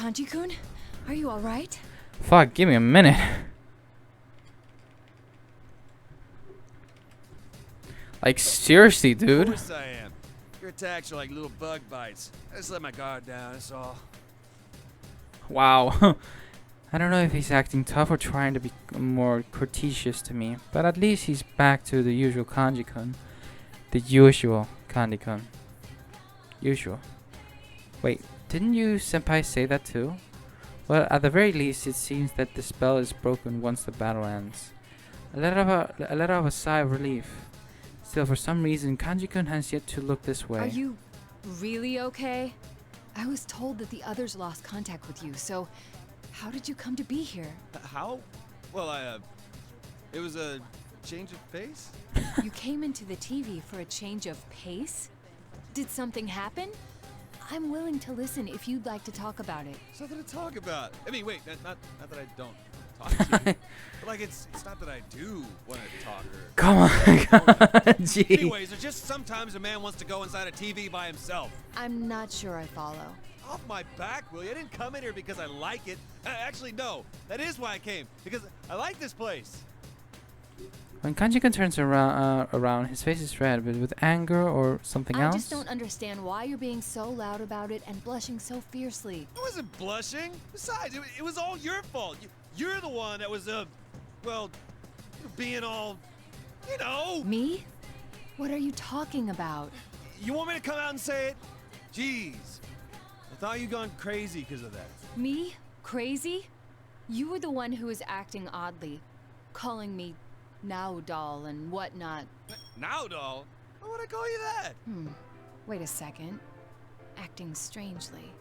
Kanji-kun, are you alright? Fuck, give me a minute. Like, seriously, Of dude. course I am. Your attacks are like little bug bites. I just let my guard down, that's all. Wow. I don't know if he's acting tough or trying to be more courteous to me, but at least he's back to the usual Kanji-kun. The usual Kanji-kun. Usual. Wait, didn't you, senpai, say that too? Well, at the very least, it seems that the spell is broken once the battle ends. I let out a sigh of relief. Still, for some reason, Kanji-kun has yet to look this way. Are you really okay? I was told that the others lost contact with you, so how did you come to be here? How? Well, it was a change of pace? You came into the TV for a change of pace? Did something happen? I'm willing to listen if you'd like to talk about it. Something to talk about. I mean, wait, not that I don't talk to you. But like, it's not that I do want to talk or... Come on, gee. Anyways, it's just sometimes a man wants to go inside a TV by himself. I'm not sure I follow. Off my back, will you? I didn't come in here because I like it. Actually, no. That is why I came. Because I like this place. When Kanji-kun turns around, his face is red, but with anger or something else. I just don't understand why you're being so loud about it and blushing so fiercely. I wasn't blushing. Besides, it was all your fault. You're the one that was, well, being all, you know. Me? What are you talking about? You want me to come out and say it? Jeez. I thought you'd gone crazy because of that. Me? Crazy? You were the one who was acting oddly, calling me now doll and whatnot. Now, doll? Why would I call you that? Wait a second. Acting strangely.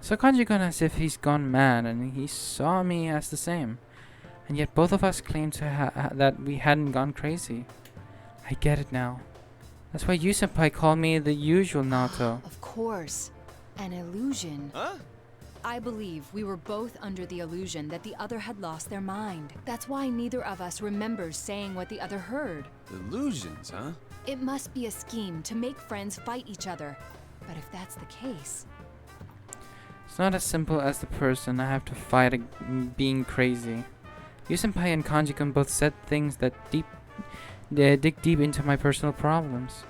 So Kanji-kun as if he's gone mad, and he saw me as the same. And yet both of us claim to that we hadn't gone crazy. I get it now. That's why you, senpai, called me the usual Naoto. Of course. An illusion. Huh? I believe we were both under the illusion that the other had lost their mind. That's why neither of us remembers saying what the other heard. Illusions, huh? It must be a scheme to make friends fight each other. But if that's the case... It's not as simple as the person I have to fight being crazy. You, senpai, and Kanji-kun both said things that dig deep into my personal problems.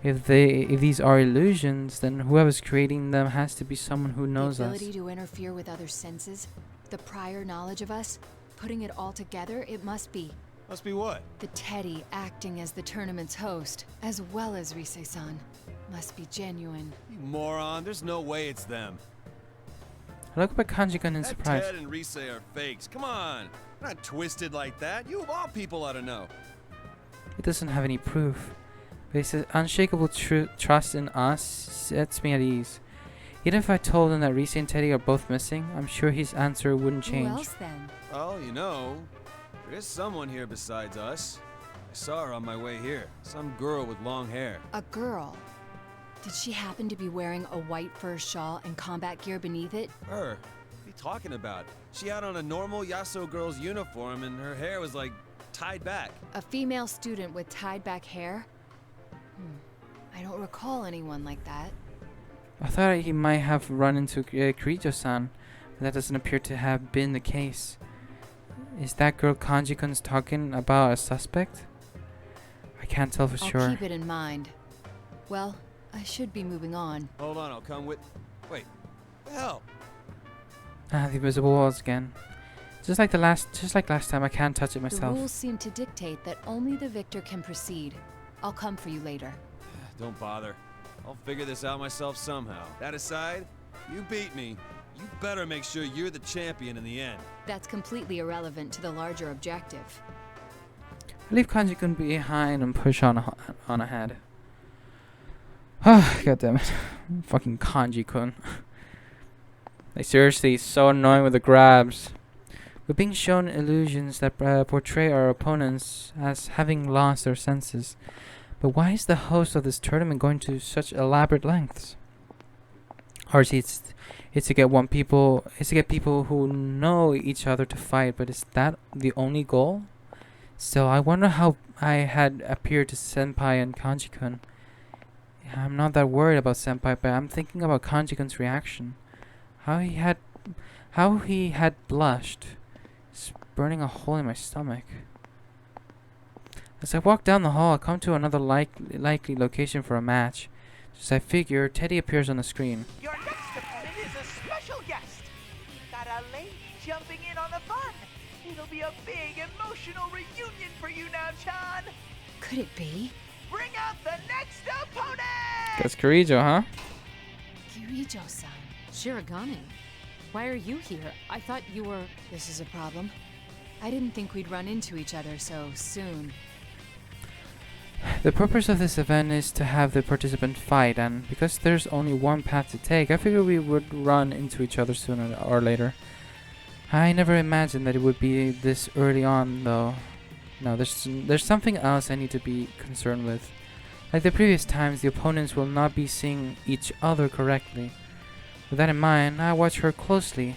If these are illusions, then whoever's creating them has to be someone who knows the us. ability to interfere with other senses, the prior knowledge of us, putting it all together, it must be. Must be what? The Teddy acting as the tournament's host, as well as Rise-san. Must be genuine. You moron, there's no way it's them. I look at Kanji-kun in That surprise. Ted and Rise are fakes. Come on. They're not twisted like that. You of all people ought to know. He doesn't have any proof, but his unshakable trust in us sets me at ease. Even if I told him that Rise and Teddy are both missing, I'm sure his answer wouldn't change. Who else then? Well, you know, there's someone here besides us. I saw her on my way here. Some girl with long hair. A girl. Did she happen to be wearing a white fur shawl and combat gear beneath it? Her? What are you talking about? She had on a normal Yasuo girl's uniform and her hair was like tied back. A female student with tied back hair? I don't recall anyone like that. I thought he might have run into Kirito-san, but that doesn't appear to have been the case. Is that girl Kanji-kun's talking about a suspect? I can't tell for sure. I'll keep it in mind. Well, I should be moving on. Hold on, I'll come with... Wait. What the hell? Ah, the invisible walls again. Just like last time, I can't touch it The myself. rules seem to dictate that only the victor can proceed. I'll come for you later. Don't bother. I'll figure this out myself somehow. That aside, you beat me. You better make sure you're the champion in the end. That's completely irrelevant to the larger objective. I leave Kanji-kun behind and push on ahead. God damn it. Fucking Kanji-kun. Like, seriously, he's so annoying with the grabs. We're being shown illusions that portray our opponents as having lost their senses. But why is the host of this tournament going to such elaborate lengths? Or is it's to get people who know each other to fight, but is that the only goal? Still, I wonder how I had appeared to Senpai and Kanji-kun. I'm not that worried about Senpai, but I'm thinking about Kanji-kun's reaction. How he had, how he had blushed. It's burning a hole in my stomach. As I walk down the hall, I come to another likely location for a match. Just as I figure, Teddy appears on the screen. Your next opponent is a special guest. Got a lady jumping in on the fun. It'll be a big emotional reunion for you now, Chan. Could it be? Bring out the next opponent! That's Kirijo, huh? Kirijo-san. Shirogane. Why are you here? I thought you were... This is a problem. I didn't think we'd run into each other so soon. The purpose of this event is to have the participant fight, and because there's only one path to take, I figured we would run into each other sooner or later. I never imagined that it would be this early on, though. No, there's something else I need to be concerned with. Like the previous times, the opponents will not be seeing each other correctly. With that in mind, I watch her closely,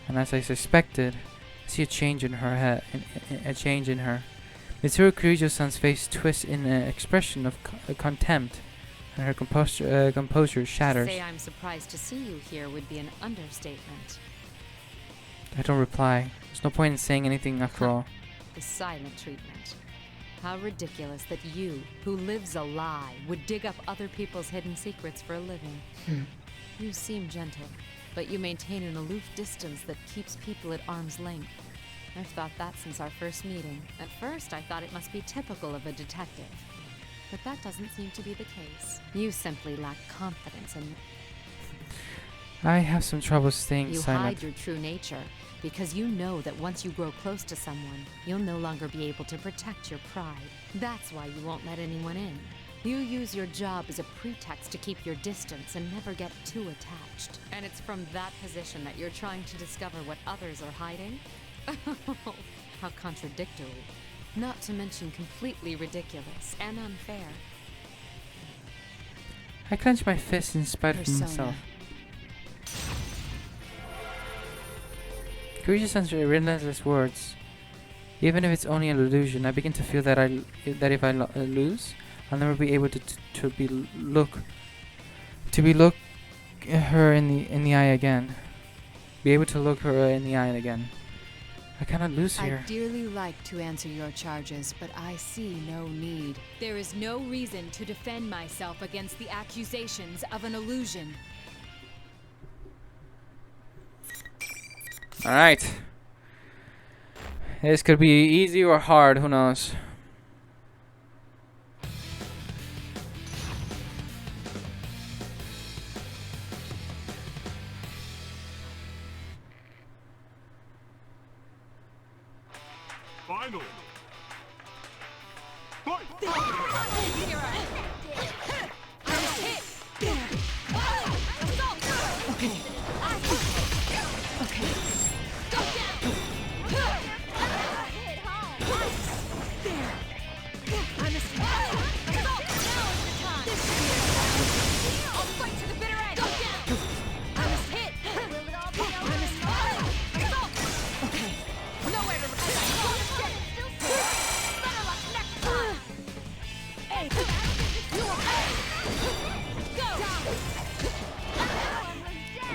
and as I suspected, I see a change in her head. A change in her. Mitsuru Kirijo-san's face twists in an expression of contempt, and her composure shatters. To say I'm surprised to see you here would be an understatement. I don't reply. There's no point in saying anything after all. The silent treatment. How ridiculous that you, who lives a lie, would dig up other people's hidden secrets for a living. You seem gentle, but you maintain an aloof distance that keeps people at arm's length. I've thought that since our first meeting. At first, I thought it must be typical of a detective. But that doesn't seem to be the case. You simply lack confidence in... I have some trouble staying You silent. hide your true nature, because you know that once you grow close to someone, you'll no longer be able to protect your pride. That's why you won't let anyone in. You use your job as a pretext to keep your distance and never get too attached. And it's from that position that you're trying to discover what others are hiding? How contradictory. Not to mention completely ridiculous and unfair. I clench my fist in spite of Persona. myself. Kirijo-san's relentless words. Even if it's only an illusion, I begin to feel that if I lose, I'll never be able to look her in the eye again. Be able to look her in the eye again. I cannot lose here. I'd dearly like to answer your charges, but I see no need. There is no reason to defend myself against the accusations of an illusion. Alright. This could be easy or hard, who knows. Final. Fight!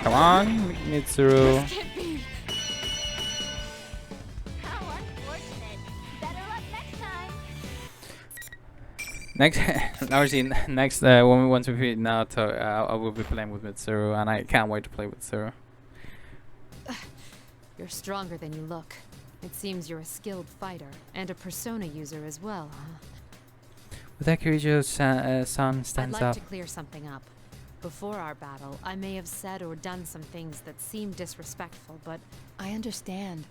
Come on, Mitsuru. How unfortunate. Better luck next time. Next, obviously, next once we beat Naoto, I will be playing with Mitsuru, and I can't wait to play with Mitsuru. You're stronger than you look. It seems you're a skilled fighter, and a persona user as well, huh? With that, Kirijo-san I'd stands like up. to clear something up. Before our battle, I may have said or done some things that seemed disrespectful, but I understand.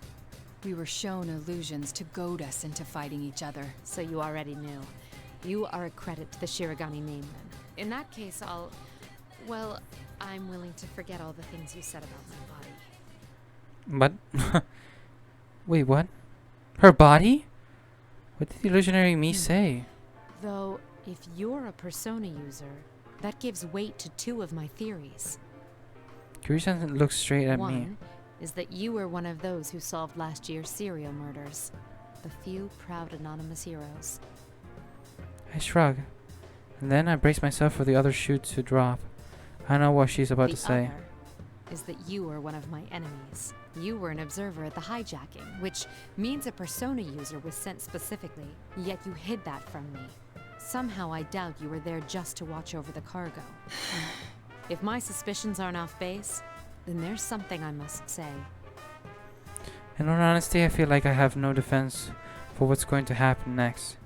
We were shown illusions to goad us into fighting each other. So you already knew. You are a credit to the Shirogane name, then. In that case, well, I'm willing to forget all the things you said about my body. But wait, what? Her body? What did the illusionary me say? Though, if you're a persona user, that gives weight to two of my theories. Kirijo-san looks straight at me. One is that you were one of those who solved last year's serial murders. The few proud anonymous heroes. I shrug, and then I brace myself for the other shoe to drop. I know what she's about to say. other is that you are one of my enemies. You were an observer at the hijacking, which means a persona user was sent specifically, yet you hid that from me. Somehow I doubt you were there just to watch over the cargo. If my suspicions aren't off base, then there's something I must say. In all honesty, I feel like I have no defense for what's going to happen next.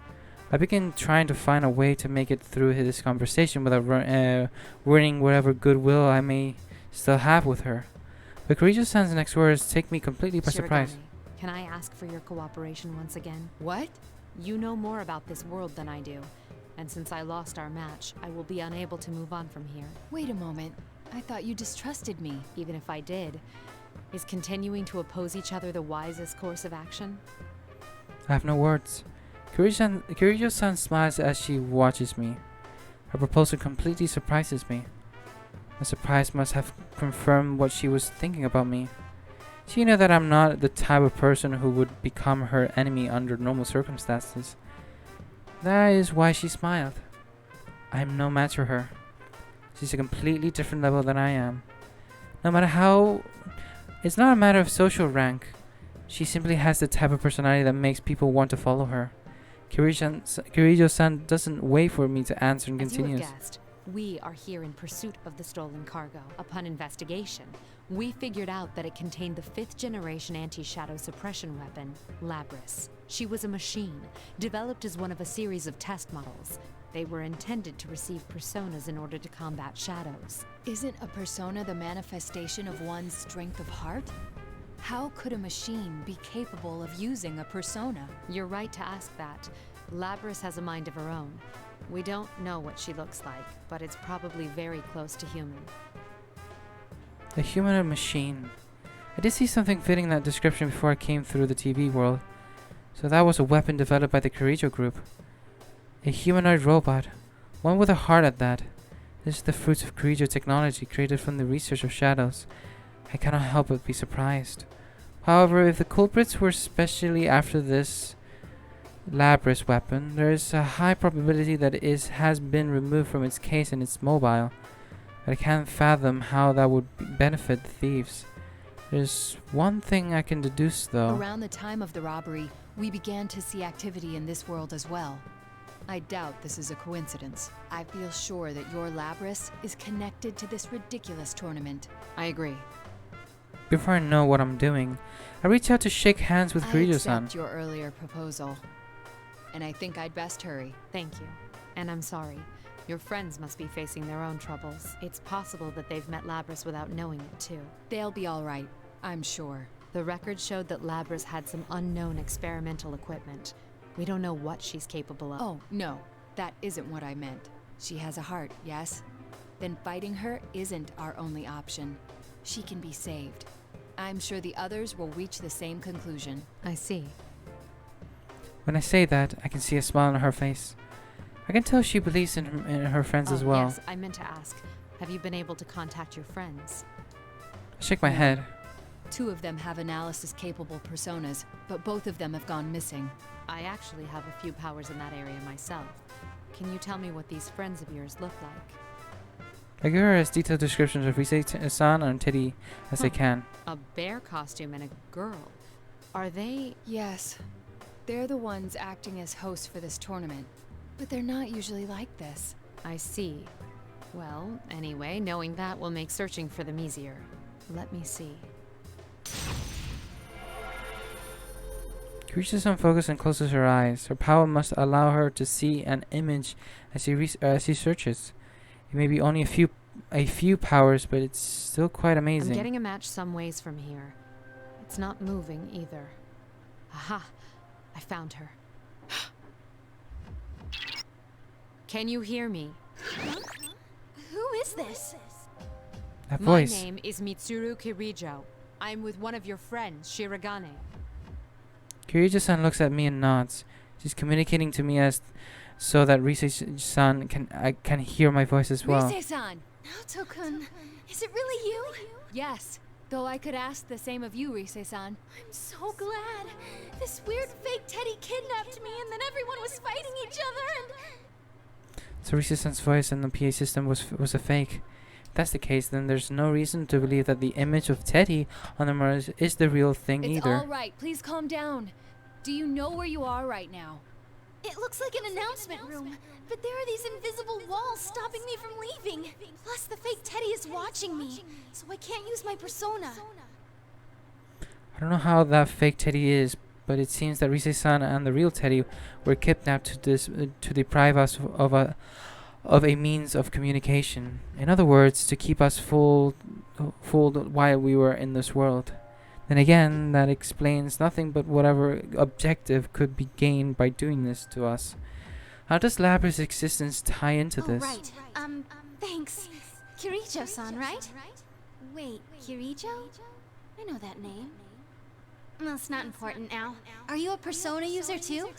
I begin trying to find a way to make it through this conversation without ruining whatever goodwill I may still have with her. But Kirijo-san's next words take me completely by surprise. Shirogane, can I ask for your cooperation once again? What? You know more about this world than I do, and since I lost our match, I will be unable to move on from here. Wait a moment. I thought you distrusted me. Even if I did, is continuing to oppose each other the wisest course of action? I have no words. Kirijo-san smiles as she watches me. Her proposal completely surprises me. My surprise must have confirmed what she was thinking about me. She knew that I'm not the type of person who would become her enemy under normal circumstances. That is why she smiled. I am no match for her. She's a completely different level than I am. No matter how... It's not a matter of social rank. She simply has the type of personality that makes people want to follow her. Kirijo-san doesn't wait for me to answer and continues. As you have guessed, we are here in pursuit of the stolen cargo. Upon investigation, we figured out that it contained the 5th generation anti-shadow suppression weapon, Labris. She was a machine, developed as one of a series of test models. They were intended to receive personas in order to combat shadows. Isn't a persona the manifestation of one's strength of heart? How could a machine be capable of using a persona? You're right to ask that. Labris has a mind of her own. We don't know what she looks like, but it's probably very close to human. A humanoid machine. I did see something fitting that description before I came through the TV world. So that was a weapon developed by the Kirijo group. A humanoid robot. One with a heart at that. This is the fruits of Kirijo technology created from the research of shadows. I cannot help but be surprised. However, if the culprits were especially after this Labris weapon, there is a high probability that it has been removed from its case and it's mobile. But I can't fathom how that would benefit the thieves. There's one thing I can deduce though. Around the time of the robbery, we began to see activity in this world as well. I doubt this is a coincidence. I feel sure that your Labris is connected to this ridiculous tournament. I agree. Before I know what I'm doing, I reach out to shake hands with I Kirijo-san. accept your earlier proposal. And I think I'd best hurry. Thank you. And I'm sorry. Your friends must be facing their own troubles. It's possible that they've met Labris without knowing it, too. They'll be all right, I'm sure. The record showed that Labris had some unknown experimental equipment. We don't know what she's capable of. Oh, no. That isn't what I meant. She has a heart, yes? Then fighting her isn't our only option. She can be saved. I'm sure the others will reach the same conclusion. I see. When I say that, I can see a smile on her face. I can tell she believes in her friends as well. Yes, I meant to ask. Have you been able to contact your friends? I shake my head. 2 of them have analysis-capable personas, but both of them have gone missing. I actually have a few powers in that area myself. Can you tell me what these friends of yours look like? I give her as detailed descriptions of Rise-san and Teddy as I can. A bear costume and a girl. Are they... Yes. They're the ones acting as hosts for this tournament. But they're not usually like this. I see. Well, anyway, knowing that will make searching for them easier. Let me see. Kirijo-san focuses and closes her eyes. Her power must allow her to see an image as she searches. It may be only a few powers, but it's still quite amazing. I'm getting a match some ways from here. It's not moving either. Aha! I found her. Can you hear me? Who is this? That voice. My name is Mitsuru Kirijo. I'm with one of your friends, Shirogane. Kirijo-san looks at me and nods. She's communicating to me as so that Rise-san can hear my voice as well. Rise-san! Naoto-kun, is it really you? Yes, though I could ask the same of you, Rise-san. I'm so glad. This weird fake Teddy kidnapped me and then everyone was fighting each other and... So Rise-san's voice in the PA system was a fake. that's the case, then there's no reason to believe that the image of Teddy on the mirror is the real thing It's either. all right. Please calm down. Do you know where you are right now? It looks like an announcement room, but there are these invisible walls stopping me from leaving. Plus, the fake Teddy is watching me, so I can't use my persona. I don't know how that fake Teddy is, but it seems that Rise-san and the real Teddy were kidnapped to deprive us of a means of communication. In other words, to keep us fooled while we were in this world. Then again, that explains nothing but whatever objective could be gained by doing this to us. How does Labra's existence tie into this? Right. Thanks. Kirijo-san, right? Wait, Kirijo? I know that name. That's not important now. Are you a persona user too?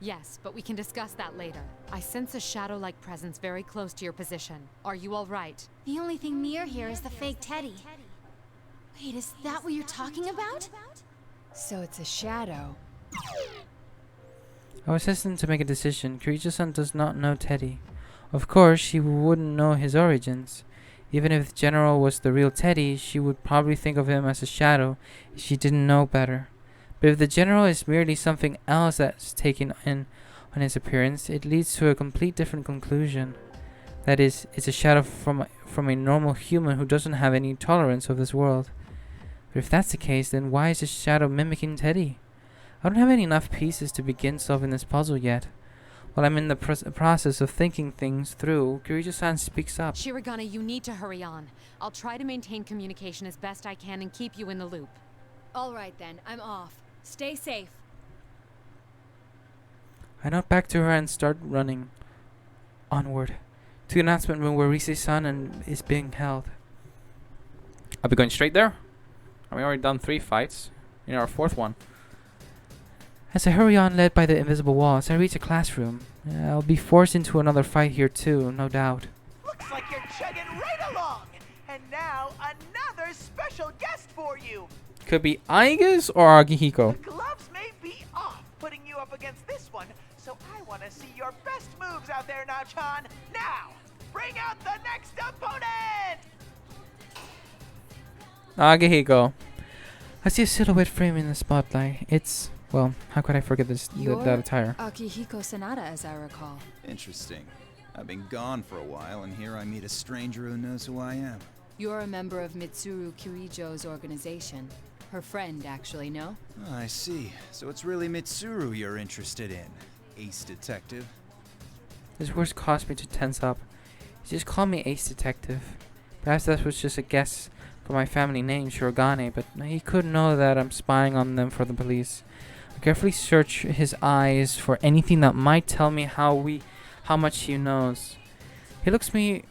Yes, but we can discuss that later. I sense a shadow-like presence very close to your position. Are you all right? The only thing near here is the fake Teddy. Wait, is that what you're talking about? So it's a shadow. I was hesitant to make a decision. Kirijo-san does not know Teddy. Of course, she wouldn't know his origins. Even if the General was the real Teddy, she would probably think of him as a shadow if she didn't know better. But if the General is merely something else that's taken in on his appearance, it leads to a complete different conclusion. That is, it's a shadow from a normal human who doesn't have any tolerance of this world. But if that's the case, then why is this shadow mimicking Teddy? I don't have enough pieces to begin solving this puzzle yet. While I'm in the process of thinking things through, Kirijo-san speaks up. Shirogane, you need to hurry on. I'll try to maintain communication as best I can and keep you in the loop. All right then, I'm off. Stay safe. I nod back to her and start running onward to the announcement room where Rise-san is being held. I'll be going straight there. We already done 3 fights. In our 4th one. As I hurry on, led by the invisible walls, I reach a classroom. I'll be forced into another fight here too, no doubt. Looks like you're chugging right along. And now another special guest for you. Could be Aigus or Agihiko. The gloves may be off putting you up against this one, so I want to see your best moves out there now, Chan. Now, bring out the next opponent! Agihiko. I see a silhouette frame in the spotlight. It's, well, how could I forget that attire? Akihiko Sanada, as I recall. Interesting. I've been gone for a while, and here I meet a stranger who knows who I am. You're a member of Mitsuru Kirijo's organization. Her friend, actually, no? Oh, I see. So it's really Mitsuru you're interested in, ace detective. His words caused me to tense up. He just called me Ace Detective. Perhaps that was just a guess for my family name, Shirogane, but he could know that I'm spying on them for the police. I carefully search his eyes for anything that might tell me how much he knows. He looks me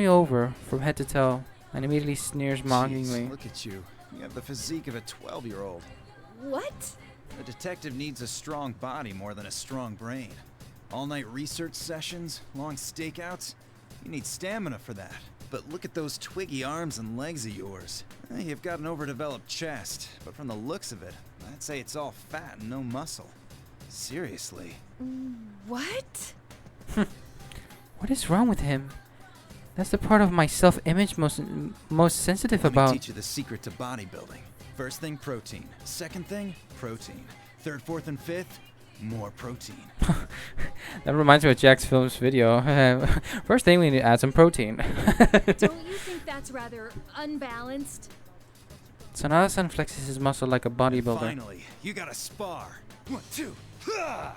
over from head to toe and immediately sneers mockingly. Jeez, look at you. You have the physique of a 12-year-old. What? A detective needs a strong body more than a strong brain. All-night research sessions, long stakeouts. You need stamina for that. But look at those twiggy arms and legs of yours. You've got an overdeveloped chest, but from the looks of it, I'd say it's all fat and no muscle. Seriously. What? What is wrong with him? That's the part of my self-image most sensitive Let me about. teach you the secret to bodybuilding. First thing, protein. Second thing, protein. Third, fourth, and fifth, more protein. That reminds me of Jack's Films video. First thing, we need to add some protein. Don't you think that's rather unbalanced? Sanada-san flexes his muscle like a bodybuilder. Finally, you gotta spar. 1, 2, ha!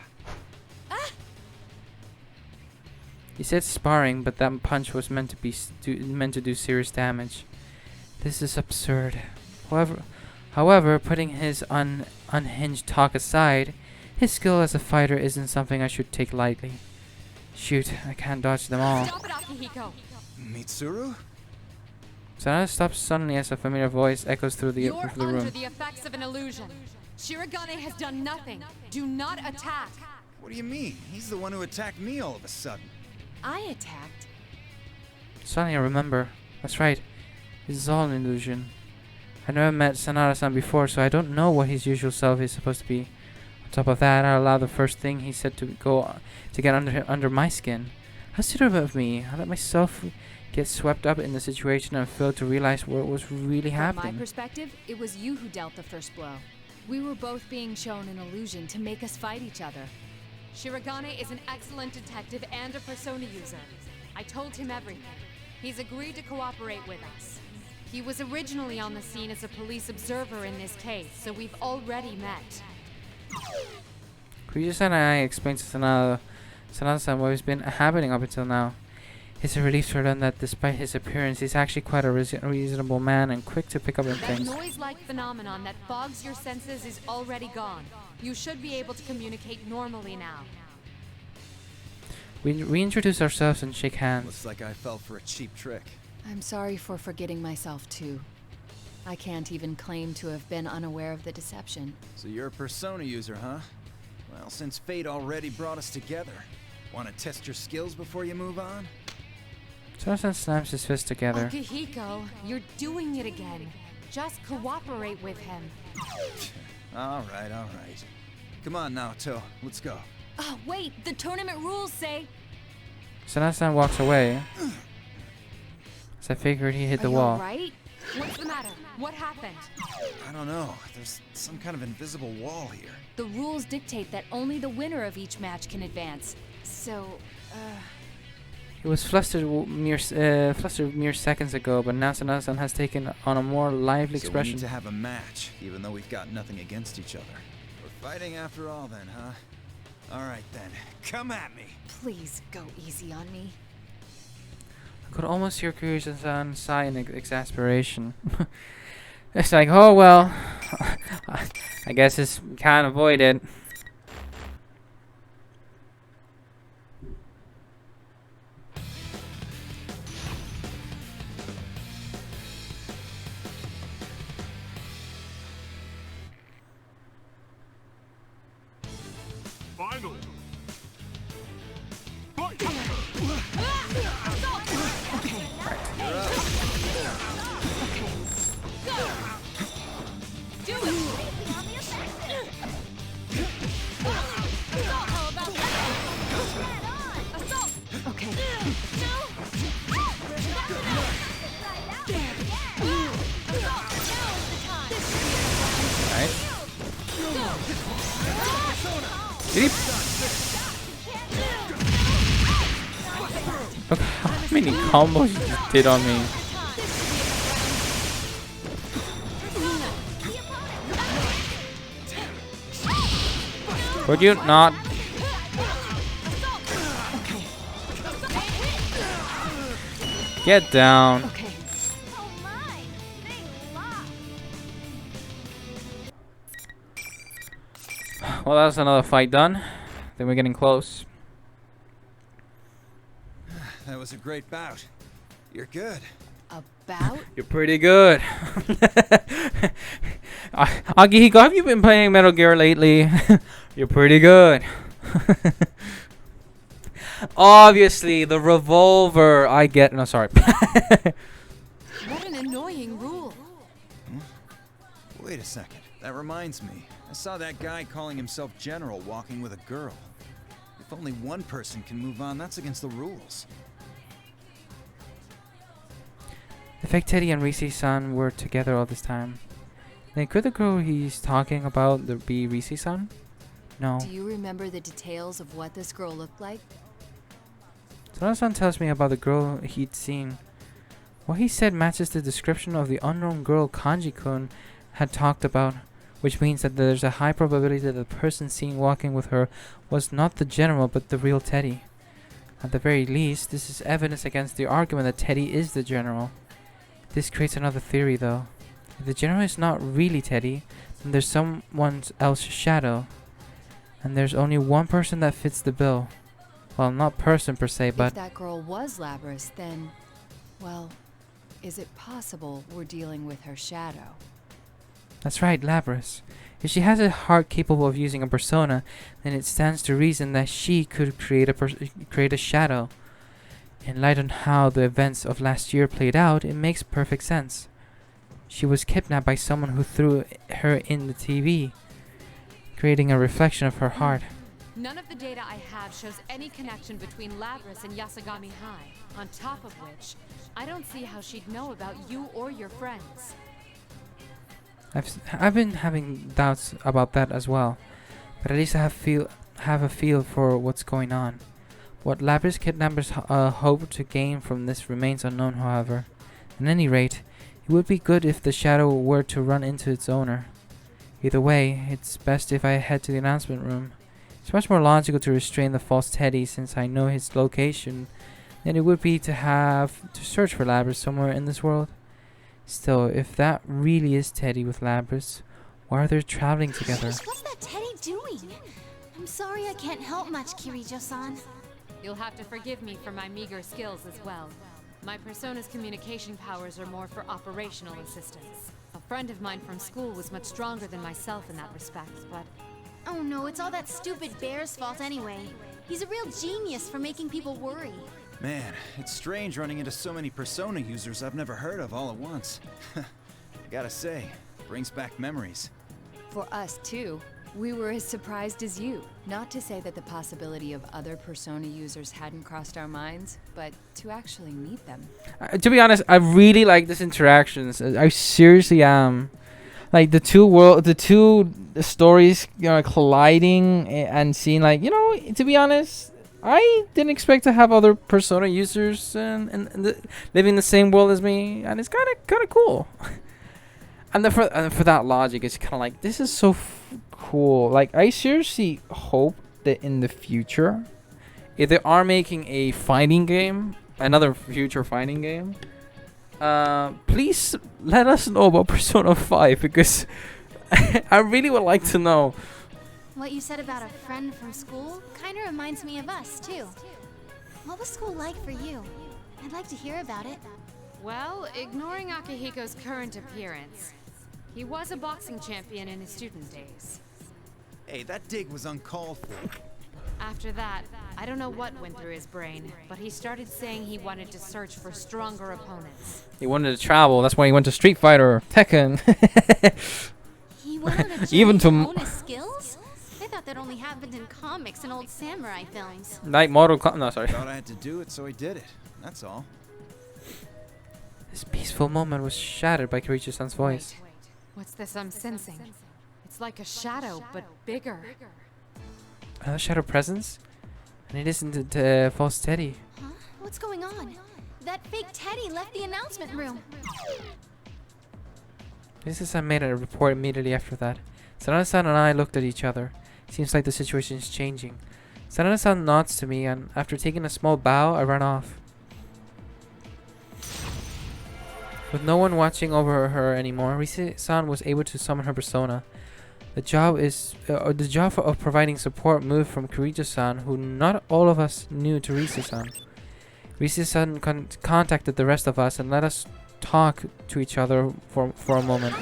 He said sparring, but that punch was meant to do serious damage. This is absurd. However, putting his unhinged talk aside, his skill as a fighter isn't something I should take lightly. Shoot, I can't dodge them all. Stop it, Akihiko! Mitsuru? Sanada stops suddenly as a familiar voice echoes through the You're room. under the effects of an illusion. Shirogane has done nothing. Do not attack. What do you mean? He's the one who attacked me all of a sudden. I attacked. Suddenly I remember. That's right. This is all an illusion. I've never met Sanada-san before, so I don't know what his usual self is supposed to be. On top of that, I allowed the first thing he said to get under my skin. How stupid of me. I let myself get swept up in the situation and fail to realize what was really From my happening. perspective, it was you who dealt the first blow. We were both being shown an illusion to make us fight each other. Shirogane is an excellent detective and a persona user. I told him everything. He's agreed to cooperate with us. He was originally on the scene as a police observer in this case, so we've already met. Kiryu-san and I explained to Sanada-san what has been happening up until now. It's a relief to learn that despite his appearance, he's actually quite a reasonable man and quick to pick up on That things. noise-like phenomenon that fogs your senses is already gone. You should be able to communicate normally now. We reintroduce ourselves and shake hands. Looks like I fell for a cheap trick. I'm sorry for forgetting myself too. I can't even claim to have been unaware of the deception. So you're a persona user, huh? Well, since fate already brought us together, want to test your skills before you move on? Sanada-san slams his fist together. Akihiko, you're doing it again. Just cooperate with him. All right. Come on, Naoto, let's go. Oh, wait, the tournament rules say... Sanada-san walks away. As I figured he hit the Are you wall. alright? What's the matter? What happened? I don't know. There's some kind of invisible wall here. The rules dictate that only the winner of each match can advance. So, He was flustered mere seconds ago, but now Sanada-san has taken on a more lively So we expression. need to have a match, even though we've got nothing against each other. We're fighting after all then, huh? All right then, come at me. please go easy on me. I could almost hear Kiryu-san sigh in exasperation. It's like, oh well, I guess it's can't avoid it. Final. Fight! Okay. Right? Did he? Look how many combos he just did on me. Would you not? Get down. Okay. Well, that's another fight done. Then we're getting close. That was a great bout. You're good. About? You're pretty good. Akihiko, have you been playing Metal Gear lately? You're pretty good. Obviously, the revolver. I get. No, sorry. What an annoying rule. Wait a second. That reminds me. I saw that guy calling himself General walking with a girl. If only one person can move on, that's against the rules. The fake Teddy and Risi-san were together all this time. Then could the girl he's talking about be Risi-san? No. Do you remember the details of what this girl looked like? Sanada-san tells me about the girl he'd seen. What he said matches the description of the unknown girl Kanji-kun had talked about, which means that there's a high probability that the person seen walking with her was not the general but the real Teddy. At the very least, this is evidence against the argument that Teddy is the general. This creates another theory though. If the general is not really Teddy, then there's someone else's shadow. And there's only one person that fits the bill. Well, not person per se, If but that girl was Labrys, then, well, is it possible we're dealing with her shadow? that's right, Labrys. If she has a heart capable of using a persona, then it stands to reason that she could create a shadow. In light on how the events of last year played out, it makes perfect sense. She was kidnapped by someone who threw her in the TV, creating a reflection of her heart. None of the data I have shows any connection between Labris and Yasagami High. On top of which, I don't see how she'd know about you or your friends. I've been having doubts about that as well, but at least I have a feel for what's going on. What Labris kidnappers hope to gain from this remains unknown, however. At any rate, it would be good if the shadow were to run into its owner. Either way, it's best if I head to the announcement room. It's much more logical to restrain the false Teddy since I know his location than it would be to have to search for Labris somewhere in this world. Still, if that really is Teddy with Labris, why are they traveling together? What's that Teddy doing? I'm sorry I can't help much, Kirijo-san. You'll have to forgive me for my meager skills as well. My persona's communication powers are more for operational assistance. A friend of mine from school was much stronger than myself in that respect, but... Oh no, it's all that stupid bear's fault anyway. He's a real genius for making people worry. Man, it's strange running into so many Persona users I've never heard of all at once. I gotta say, brings back memories. For us, too. We were as surprised as you. Not to say that the possibility of other Persona users hadn't crossed our minds, but to actually meet them. To be honest, I really like these interactions. I seriously am. Like the two stories, colliding and seeing, like, to be honest, I didn't expect to have other Persona users living in the same world as me, and it's kind of cool. And for that logic, it's kind of like, this is so cool. Like, I seriously hope that in the future, if they are making a fighting game, another future fighting game, please let us know about Persona 5, because I really would like to know. What you said about a friend from school kind of reminds me of us, too. What was school like for you? I'd like to hear about it. Well, ignoring Akihiko's current appearance, he was a boxing champion in his student days. Hey, that dig was uncalled for. After that, I don't know what went through his brain, but he started saying he wanted to search for stronger opponents. He wanted to travel. That's why he went to Street Fighter, Tekken. He went on a journey Even to hone his skills? I thought that only happened in comics and old samurai films. Night Mortal Kombat. No, sorry. Thought I had to do it, so I did it. That's all. This peaceful moment was shattered by Kirijo-san's voice. Wait, what's this I'm sensing? It's like a shadow, but bigger. Another shadow presence? And it isn't the false Teddy. Huh? What's going on? That fake Teddy left the announcement room. Mrs. made a report immediately after that. Sanada-san and I looked at each other. Seems like the situation is changing. Sanada-san nods to me, and after taking a small bow, I ran off. With no one watching over her anymore, Rise-san was able to summon her persona. The job of providing support moved from Kirijo-san, who not all of us knew, to Rise-san. Rise-san contacted the rest of us and let us talk to each other for a moment.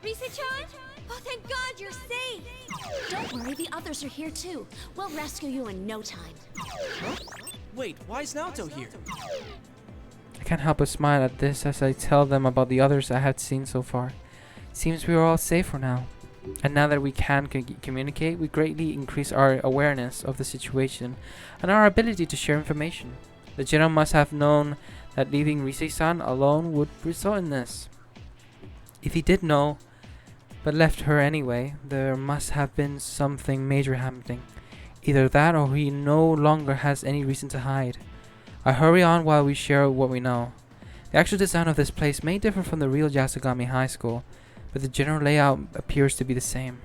Rise-chan? Oh, thank God you're safe! Don't worry, the others are here too. We'll rescue you in no time. Huh? Wait, why is Naoto here? I can't help but smile at this as I tell them about the others I had seen so far. Seems we are all safe for now. And now that we can communicate, we greatly increase our awareness of the situation and our ability to share information. The general must have known that leaving Rise-san alone would result in this. If he did know, but left her anyway, there must have been something major happening. Either that or he no longer has any reason to hide. I hurry on while we share what we know. The actual design of this place may differ from the real Yasagami High School, but the general layout appears to be the same.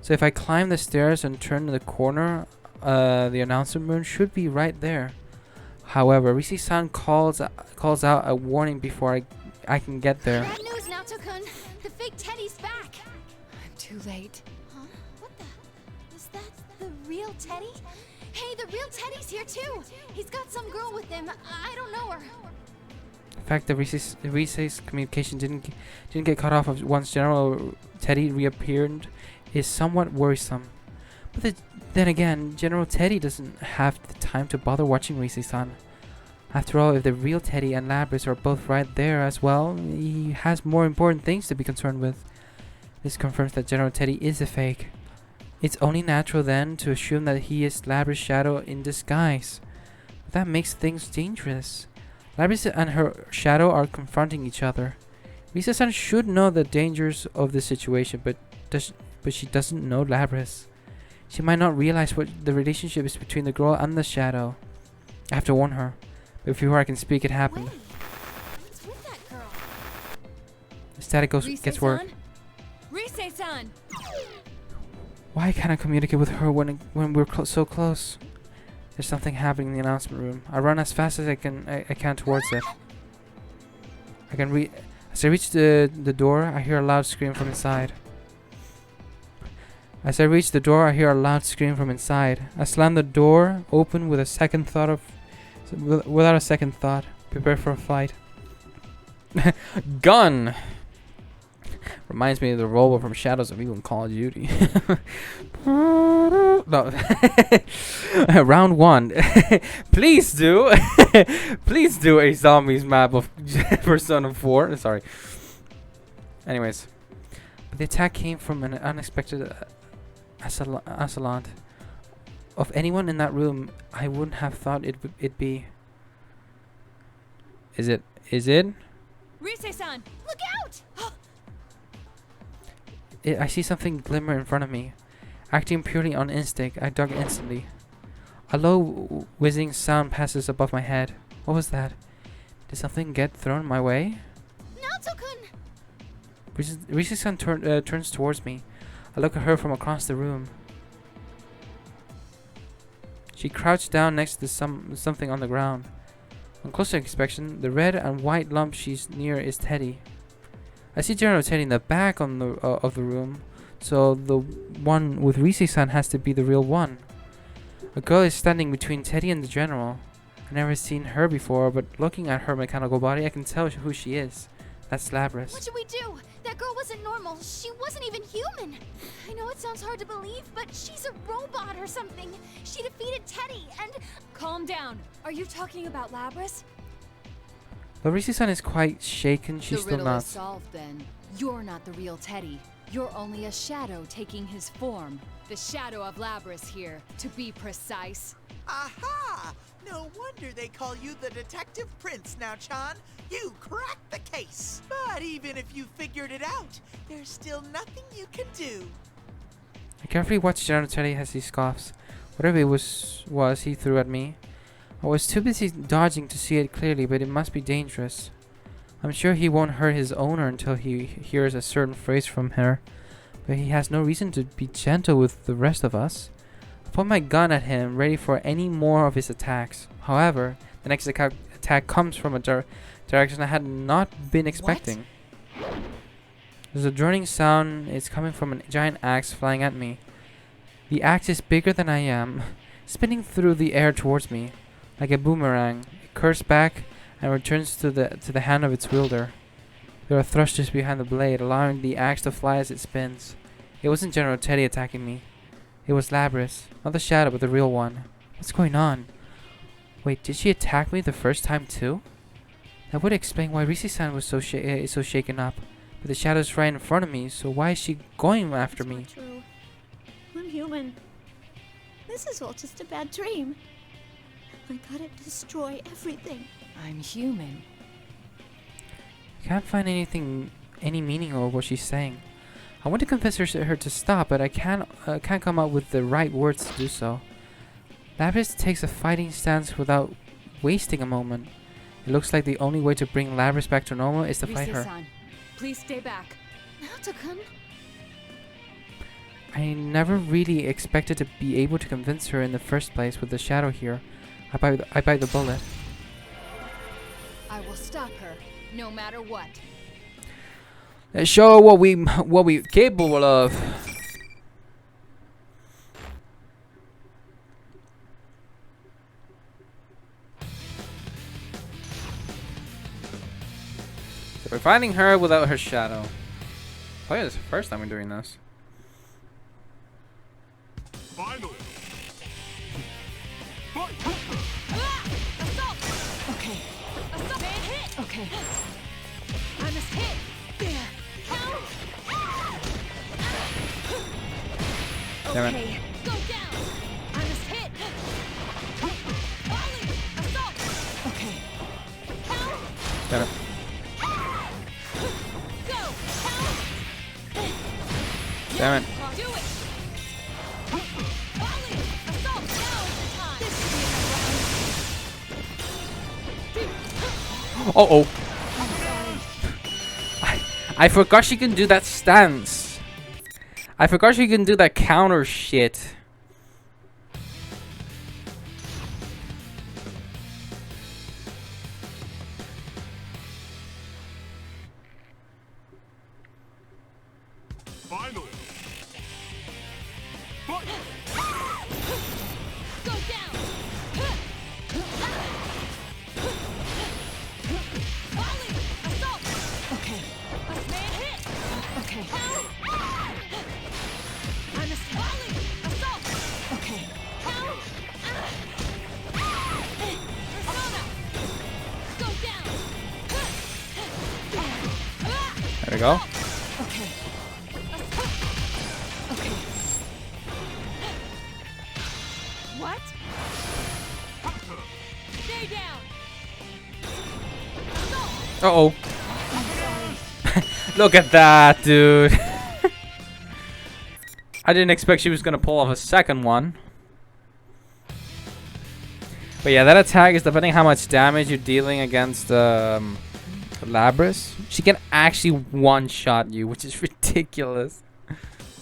So if I climb the stairs and turn the corner, the announcement room should be right there. However, Rise-san calls out a warning before I can get there. Bad news, Naoto-kun. The fake Teddy's back. I'm too late. Huh? What the? Is that the real Teddy? Hey, the real Teddy's here too. He's got some girl with him. I don't know her. The fact that Rise's communication didn't get cut off once General Teddy reappeared is somewhat worrisome. But then again, General Teddy doesn't have the time to bother watching Rise-san. After all, if the real Teddy and Labris are both right there as well, he has more important things to be concerned with. This confirms that General Teddy is a fake. It's only natural then to assume that he is Labra's shadow in disguise. But that makes things dangerous. Labra and her shadow are confronting each other. Risa-san should know the dangers of this situation, but she doesn't know Labras. She might not realize what the relationship is between the girl and the shadow. I have to warn her. But before I can speak, it happened. Wait, what's with that girl? The static gets worse. Rise-san! Why can't I communicate with her when we're so close? There's something happening in the announcement room. I run as fast as I can towards it. As I reach the door, I hear a loud scream from inside. I slam the door open without a second thought. Prepare for a fight. Gun! Reminds me of the robot from Shadows of Evil in Call of Duty. No. Round 1. Please do. Please do a zombies map of Persona 4. Sorry. Anyways. But the attack came from an unexpected assailant. Of anyone in that room, I wouldn't have thought it'd be. Is it? Rise-san! Look out! I see something glimmer in front of me. Acting purely on instinct, I dug instantly. A low whizzing sound passes above my head. What was that? Did something get thrown my way? Naoto-kun! Risa-san turns towards me. I look at her from across the room. She crouched down next to something on the ground. On closer inspection, the red and white lump she's near is Teddy. I see General Teddy in the back of the room, so the one with Rise-san has to be the real one. A girl is standing between Teddy and the General. I've never seen her before, but looking at her mechanical body, I can tell who she is. That's Labras. What should we do? That girl wasn't normal. She wasn't even human. I know it sounds hard to believe, but she's a robot or something. She defeated Teddy and... Calm down. Are you talking about Labras? Though Rise-san is quite shaken, she's still riddle not. is solved then. You're not the real Teddy. You're only a shadow taking his form. The shadow of Labras here, to be precise. Aha! No wonder they call you the Detective Prince now, Chan. You cracked the case. But even if you figured it out, there's still nothing you can do. I carefully watched General Teddy as he scoffs. Whatever it was he threw at me. I was too busy dodging to see it clearly, but it must be dangerous. I'm sure he won't hurt his owner until he hears a certain phrase from her, but he has no reason to be gentle with the rest of us. I point my gun at him, ready for any more of his attacks. However, the next attack comes from a direction I had not been expecting. There's a droning sound. It's coming from a giant axe flying at me. The axe is bigger than I am, spinning through the air towards me. Like a boomerang, it curves back and returns to the hand of its wielder. There are thrusters behind the blade, allowing the axe to fly as it spins. It wasn't General Teddy attacking me. It was Labras, not the shadow, but the real one. What's going on? Wait, did she attack me the first time too? That would explain why Rise-san was so shaken up. But the shadow's right in front of me, so why is she going after me? It's not true. I'm human. This is all just a bad dream. I gotta destroy everything. I'm human. I can't find any meaning of what she's saying. I want to convince her to stop, but I can't come up with the right words to do so. Labras takes a fighting stance without wasting a moment. It looks like the only way to bring Labras back to normal is to fight her. Rise-san, please stay back. Naoto-kun? I never really expected to be able to convince her in the first place with the shadow here. I bite the bullet. I will stop her, no matter what. Let's show her what we capable of. So we're fighting her without her shadow. Probably this is the first time we're doing this. Finally. Okay. Assault! Hit! Okay. I must hit! There! Count! Damn it. Okay. Go down. I must hit. Volley. Assault. Okay. Count. Damn it. Go. Count. Damn it. Do it. Volley. Assault. Now is the time. This should be Oh. I forgot she can do that stance. I forgot she can do that counter shit. Finally. Fight. Go down. Volley. Assault. Okay. Man hit. Okay. Count. I must volley. Assault. Okay. Count. Persona. Go down. There we go. Okay. Okay. What? Stay down. Assault. Uh-oh. Look at that, dude. I didn't expect she was gonna pull off a second one. But yeah, that attack is depending how much damage you're dealing against Labras. She can actually one-shot you, which is ridiculous.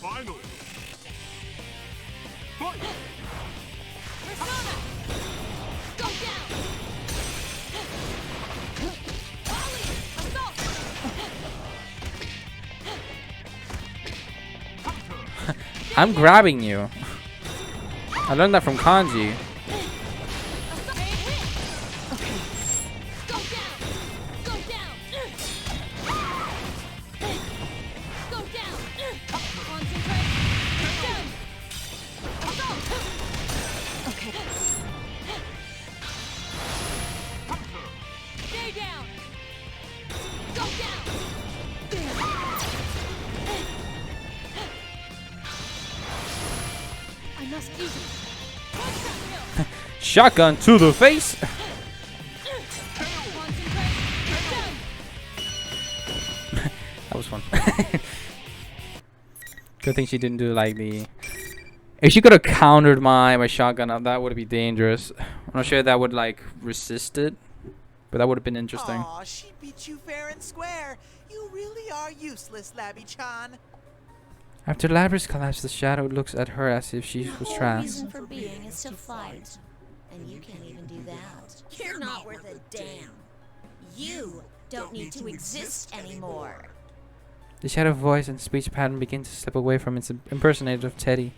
Finally. Fight. Persona. Go down. Volley. Assault. I'm grabbing you. I learned that from Kanji. Okay. Go down. Go down. Go down. Concentrate. Down. Assault. Okay. Stay down. Go down. I must use it. Shotgun to the face. That was fun. Good thing she didn't do like the... If she could have countered my shotgun, that would be dangerous. I'm not sure that would like resist it, but that would have been interesting. Aw, she beat you fair and square. You really are useless, Labby-chan. After Labras collapsed, the shadow looks at her as if she was trapped. reason for being is to fight. And you can't even do that. You're not worth a damn. You don't need to exist anymore. The shadow voice and speech pattern begin to slip away from its impersonator of Teddy.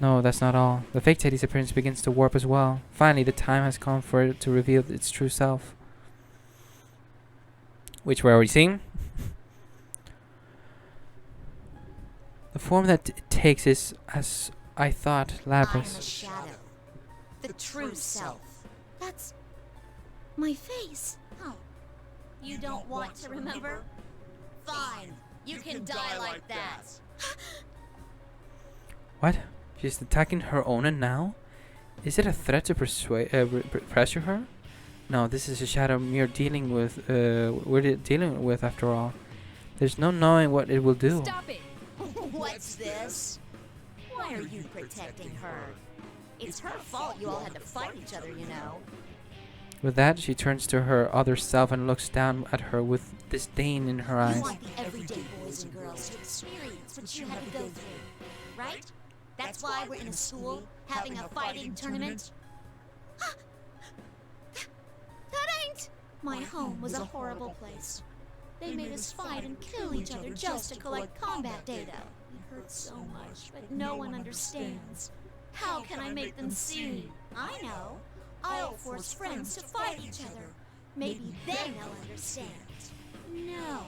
No, that's not all. The fake Teddy's appearance begins to warp as well. Finally, the time has come for it to reveal its true self. Which we're already seeing. The form that it takes is, as I thought, I'm a Labras. shadow. The true self. That's my face. Oh. You don't want to remember? Fine. You can die like that. What? She's attacking her Onan now? Is it a threat to pressure her? No, this is a shadow we're dealing with after all. There's no knowing what it will do. Stop it. What's this? Why are you protecting her? It's her fault you all had to fight each other, you know. With that, she turns to her other self and looks down at her with disdain in her You eyes. want the everyday boys and girls to experience what you had to go through, right? That's why we're in a school having a fighting tournament. That ain't! My home was a horrible place. They made us fight and kill each other just to collect combat data. It hurts so much, but no one understands. How can I make them see? I know. I'll force friends to fight each other. Maybe then they'll understand. No.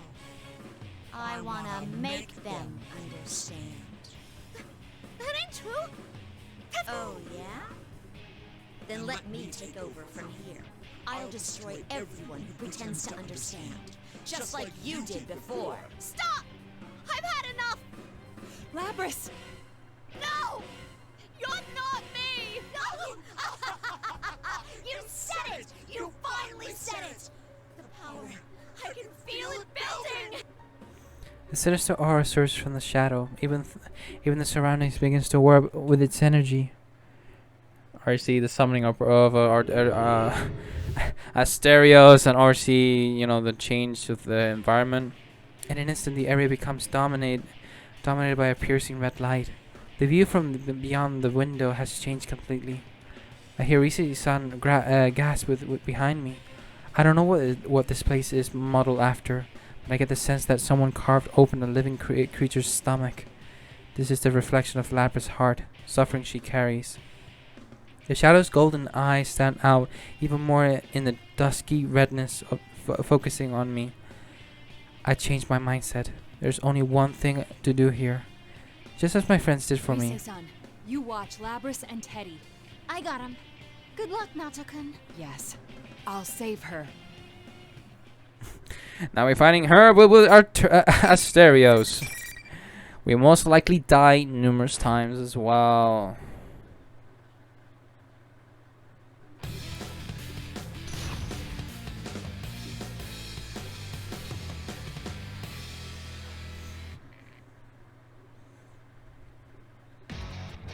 I want to make them understand. That ain't true! Oh, yeah? Then let me take over from here. I'll destroy everyone who pretends to understand. Just like you did before. Stop! I've had enough! Labras. A sinister aura surges from the shadow. Even the surroundings begins to warp with its energy. RC, the summoning of Asterios, and RC, you know, the change of the environment. In an instant, the area becomes dominated by a piercing red light. The view from beyond the window has changed completely. I hear Ise-san gasp with behind me. I don't know what this place is modeled after, but I get the sense that someone carved open a living creature's stomach. This is the reflection of Labra's heart, suffering she carries. The shadow's golden eyes stand out even more in the dusky redness of focusing on me. I changed my mindset. There's only one thing to do here, just as my friends did for me. Rise-san, you watch Labras and Teddy. I got him. Good luck, Naoto-kun. Yes, I'll save her. Now we're fighting her with our Asterios. We most likely die numerous times as well.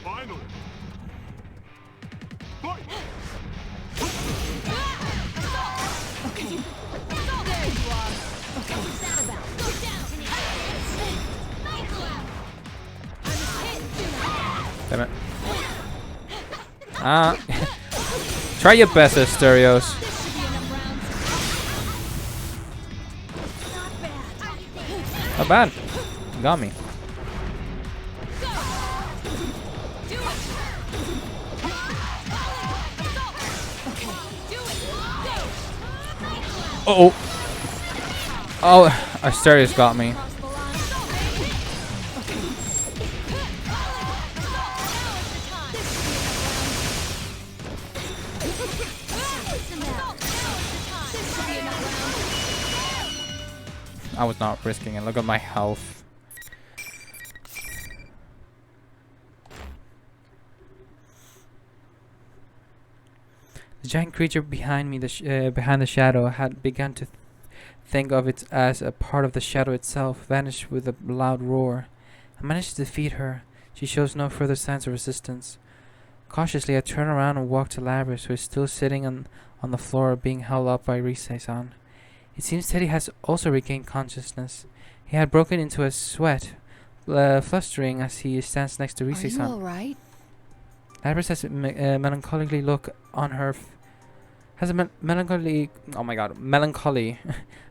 Finally. Fight! Okay. There you are. Okay. What's that about? Go down! Damn it. Ah. Try your best, Asterios. Not bad. You got me. Uh oh. Oh, Asterios got me. I was not risking it. Look at my health. The giant creature behind me, behind the shadow, had begun to think of it as a part of the shadow itself, vanished with a loud roar. I managed to defeat her. She shows no further signs of resistance. Cautiously, I turn around and walk to Labras, who is still sitting on the floor, being held up by Rise-san. It seems Teddy has also regained consciousness. He had broken into a sweat, flustering as he stands next to Rise-san. Are you all right? Labras has a melancholy look on her. Has a melancholy. Oh my God, melancholy.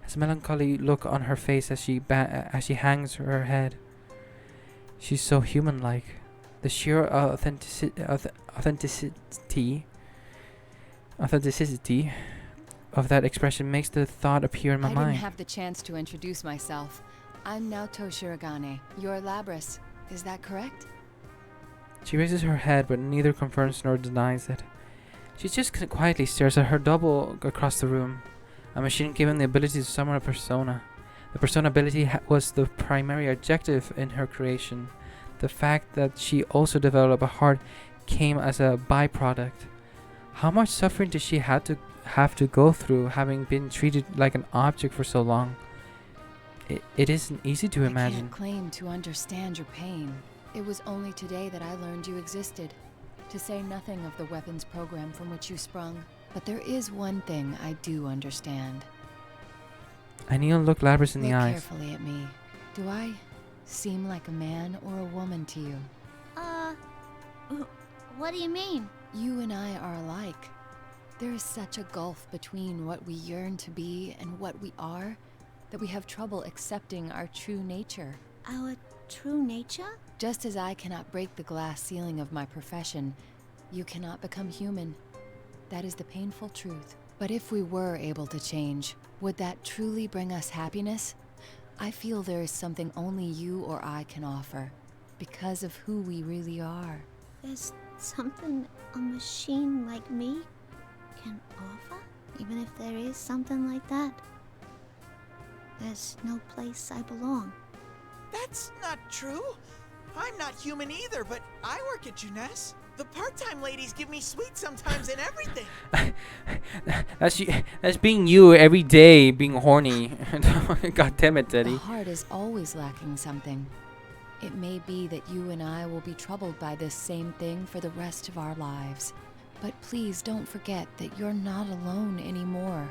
Has a melancholy look on her face as she hangs her head. She's so human-like. The sheer authenticity of that expression makes the thought appear in my I mind. didn't have the chance to introduce myself. I'm Naoto Shirogane. You're Labras. Is that correct? She raises her head, but neither confirms nor denies it. She just quietly stares at her double across the room, a machine given the ability to summon a persona. The persona ability was the primary objective in her creation. The fact that she also developed a heart came as a byproduct. How much suffering did she have to go through, having been treated like an object for so long? It isn't easy to imagine. I can't claim to understand your pain. It was only today that I learned you existed, to say nothing of the weapons program from which you sprung. But there is one thing I do understand. I kneel and look Labras in the Look eyes. carefully at me. Do I seem like a man or a woman to you? What do you mean? You and I are alike. There is such a gulf between what we yearn to be and what we are that we have trouble accepting our true nature. Our true nature? Just as I cannot break the glass ceiling of my profession, you cannot become human. That is the painful truth. But if we were able to change, would that truly bring us happiness? I feel there is something only you or I can offer, because of who we really are. There's something a machine like me can offer? Even if there is something like that, there's no place I belong. That's not true. I'm not human either, but I work at Junes. The part-time ladies give me sweets sometimes and everything. That's being you every day, being horny. God damn it, The Teddy. heart is always lacking something. It may be that you and I will be troubled by this same thing for the rest of our lives. But please don't forget that you're not alone anymore.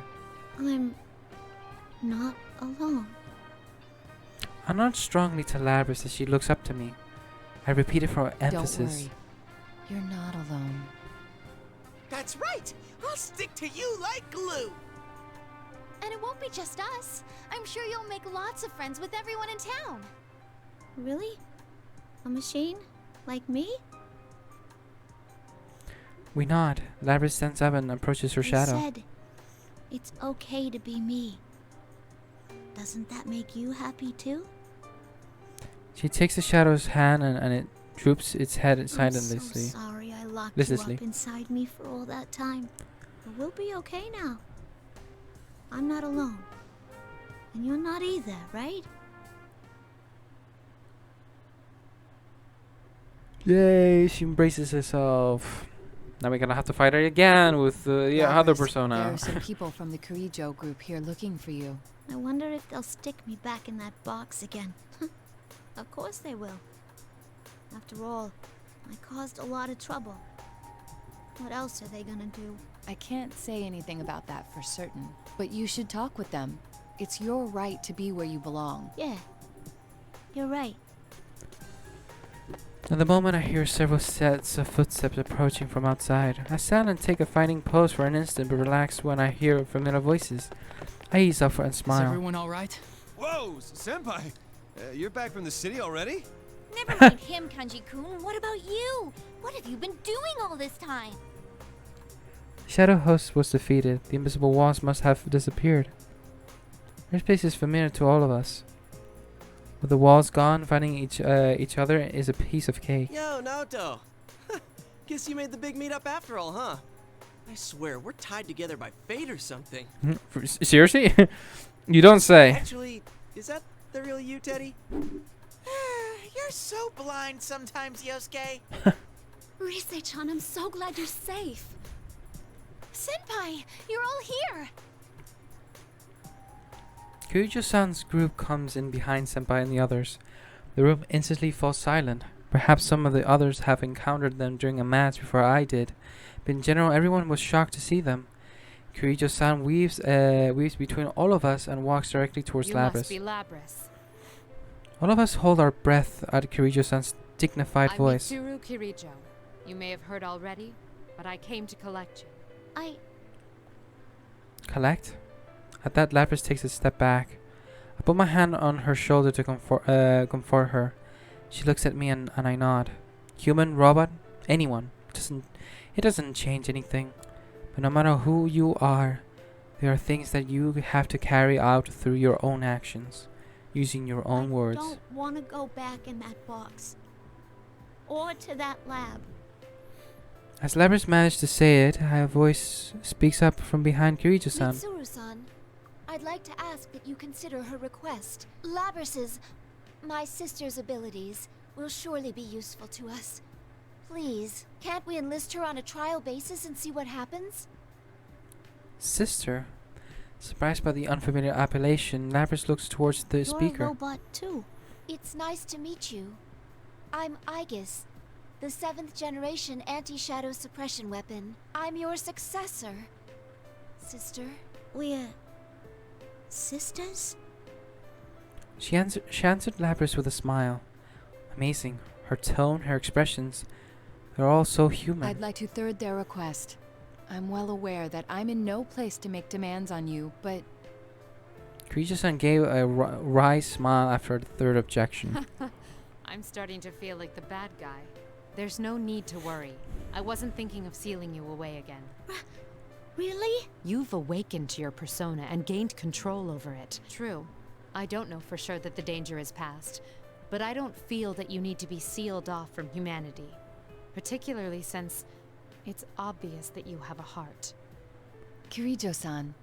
I'm not alone. I nod strongly to Labris as she looks up to me. I repeat it for emphasis. Don't worry. You're not alone. That's right. I'll stick to you like glue. And it won't be just us. I'm sure you'll make lots of friends with everyone in town. Really? A machine? Like me? We nod. Labris stands up and approaches her You shadow. said it's okay to be me. Doesn't that make you happy too? She takes the shadow's hand and it droops its head I'm silently. so sorry I locked Listlessly. you up inside me for all that time. But we'll be okay now. I'm not alone. And you're not either, right? Yay, she embraces herself. Now we're gonna have to fight her again with the other Labris, persona. There are some people from the Kirijo group here looking for you. I wonder if they'll stick me back in that box again. Of course they will. After all, I caused a lot of trouble. What else are they gonna do? I can't say anything about that for certain, but you should talk with them. It's your right to be where you belong. Yeah, you're right. At the moment, I hear several sets of footsteps approaching from outside. I stand and take a fighting pose for an instant, but relax when I hear familiar voices. I ease up and smile. Is everyone all right? Whoa, Senpai! You're back from the city already? Never mind him, Kanji-kun. What about you? What have you been doing all this time? Shadow Host was defeated. The invisible walls must have disappeared. This place is familiar to all of us. With the walls gone, finding each other is a piece of cake. Yo, Naoto. Guess you made the big meetup after all, huh? I swear, we're tied together by fate or something. Seriously? You don't say. Actually, is that the real you, Teddy? You're so blind sometimes, Yosuke. Rise-chan, I'm so glad you're safe. Senpai, you're all here. Kirijo-san's group comes in behind Senpai and the others. The room instantly falls silent. Perhaps some of the others have encountered them during a match before I did, but in general everyone was shocked to see them. Kirijo-san weaves between all of us and walks directly towards You Labris. must be Labris. All of us hold our breath at Kirijo-san's dignified I'm voice. Mitsuru Kirijo. You may have heard already, but I came to collect you. Collect? At that, Labris takes a step back. I put my hand on her shoulder to comfort her. She looks at me and I nod. Human, robot, anyone. It doesn't change anything. But no matter who you are, there are things that you have to carry out through your own actions, using your own words. I don't want to go back in that box. Or to that lab. As Labris managed to say it, a voice speaks up from behind Kirijo-san. Mitsuru-san, I'd like to ask that you consider her request. Labris's, my sister's abilities, will surely be useful to us. Please, can't we enlist her on a trial basis and see what happens? Sister? Surprised by the unfamiliar appellation, Labris looks towards the You're speaker. a robot too. It's nice to meet you. I'm Aegis, the 7th generation anti-shadow suppression weapon. I'm your successor, sister. We're sisters? She answered Labris with a smile. Amazing. Her tone, her expressions, they're all so human. I'd like to third their request. I'm well aware that I'm in no place to make demands on you, but Kirijo-san gave a wry smile after the third objection. I'm starting to feel like the bad guy. There's no need to worry. I wasn't thinking of sealing you away again. Really? You've awakened to your persona and gained control over it. True. I don't know for sure that the danger is past, but I don't feel that you need to be sealed off from humanity. Particularly since it's obvious that you have a heart. Kirijo-san.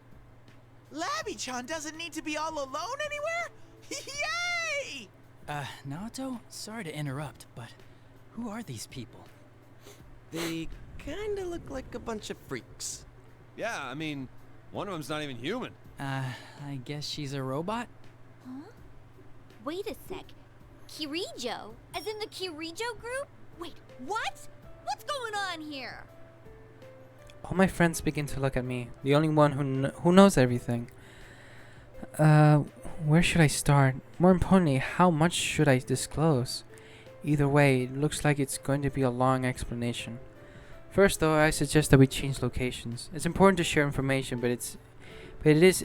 Labby-chan doesn't need to be all alone anywhere? Yay! Naoto, sorry to interrupt, but who are these people? They kinda look like a bunch of freaks. Yeah, I mean, one of them's not even human. I guess she's a robot? Huh? Wait a sec. Kirijo? As in the Kirijo group? Wait, what? What's going on here? All my friends begin to look at me, the only one who knows everything. Where should I start? More importantly, how much should I disclose? Either way, it looks like it's going to be a long explanation. First, though, I suggest that we change locations. It's important to share information, but it is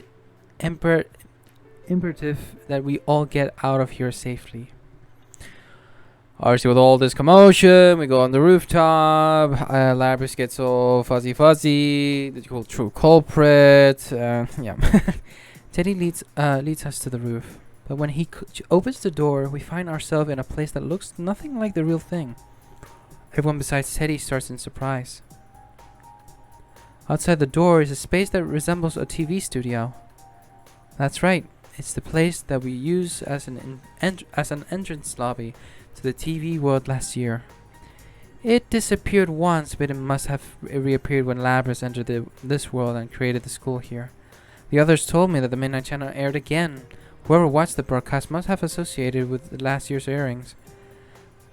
imperative that we all get out of here safely. Obviously, with all this commotion, we go on the rooftop. Lapis gets all fuzzy, the true culprit. Yeah. Teddy leads us to the roof. But when he opens the door, we find ourselves in a place that looks nothing like the real thing. Everyone besides Teddy starts in surprise. Outside the door is a space that resembles a TV studio. That's right. It's the place that we use as an entrance lobby to the TV world last year. It disappeared once, but it must have reappeared when Labras entered this world and created the school here. The others told me that the Midnight Channel aired again. Whoever watched the broadcast must have associated with last year's airings.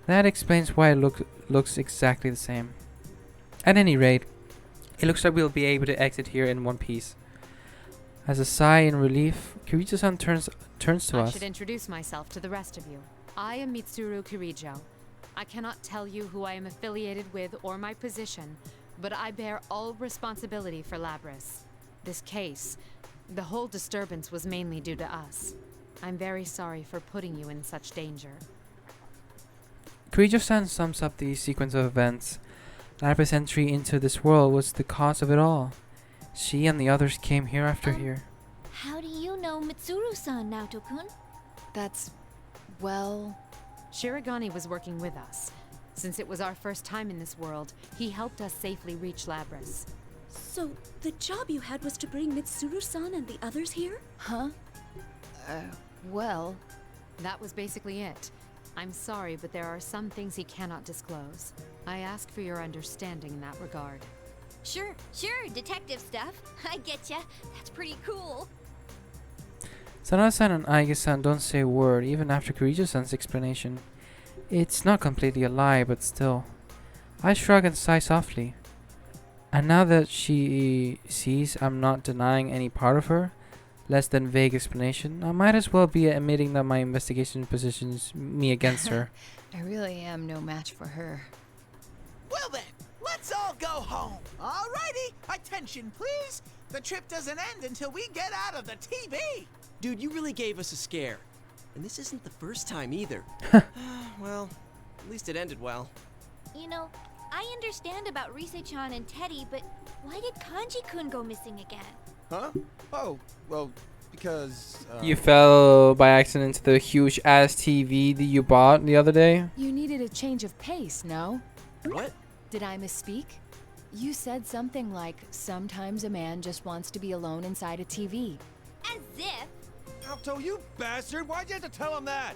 That explains why it looks exactly the same. At any rate, it looks like we'll be able to exit here in one piece. As a sigh in relief, Kirijo-san turns to us. I should introduce myself to the rest of you. I am Mitsuru Kirijo. I cannot tell you who I am affiliated with or my position, but I bear all responsibility for Labras. This case, the whole disturbance was mainly due to us. I'm very sorry for putting you in such danger. Kirijo-san sums up the sequence of events. Labras' entry into this world was the cause of it all. She and the others came here after here. How do you know Mitsuru-san, Naoto-kun? That's, well... Shirogane was working with us. Since it was our first time in this world, he helped us safely reach Labras. So, the job you had was to bring Mitsuru-san and the others here? Huh? Well... That was basically it. I'm sorry, but there are some things he cannot disclose. I ask for your understanding in that regard. Sure, detective stuff. I get ya. That's pretty cool. Sanada-san and Aige-san don't say a word even after Kirijo-san's explanation. It's not completely a lie, but still. I shrug and sigh softly. And now that she sees I'm not denying any part of her, less than vague explanation, I might as well be admitting that my investigation positions me against her. I really am no match for her. Well then, let's all go home. Alrighty, attention please. The trip doesn't end until we get out of the TV. Dude, you really gave us a scare. And this isn't the first time either. Well, at least it ended well. You know, I understand about Rise-chan and Teddy, but why did Kanji-kun go missing again? Huh? Oh, well, because... You fell by accident into the huge ass TV that you bought the other day? You needed a change of pace, no? What? Did I misspeak? You said something like, sometimes a man just wants to be alone inside a TV. As if... Naoto, you bastard! Why'd you have to tell him that?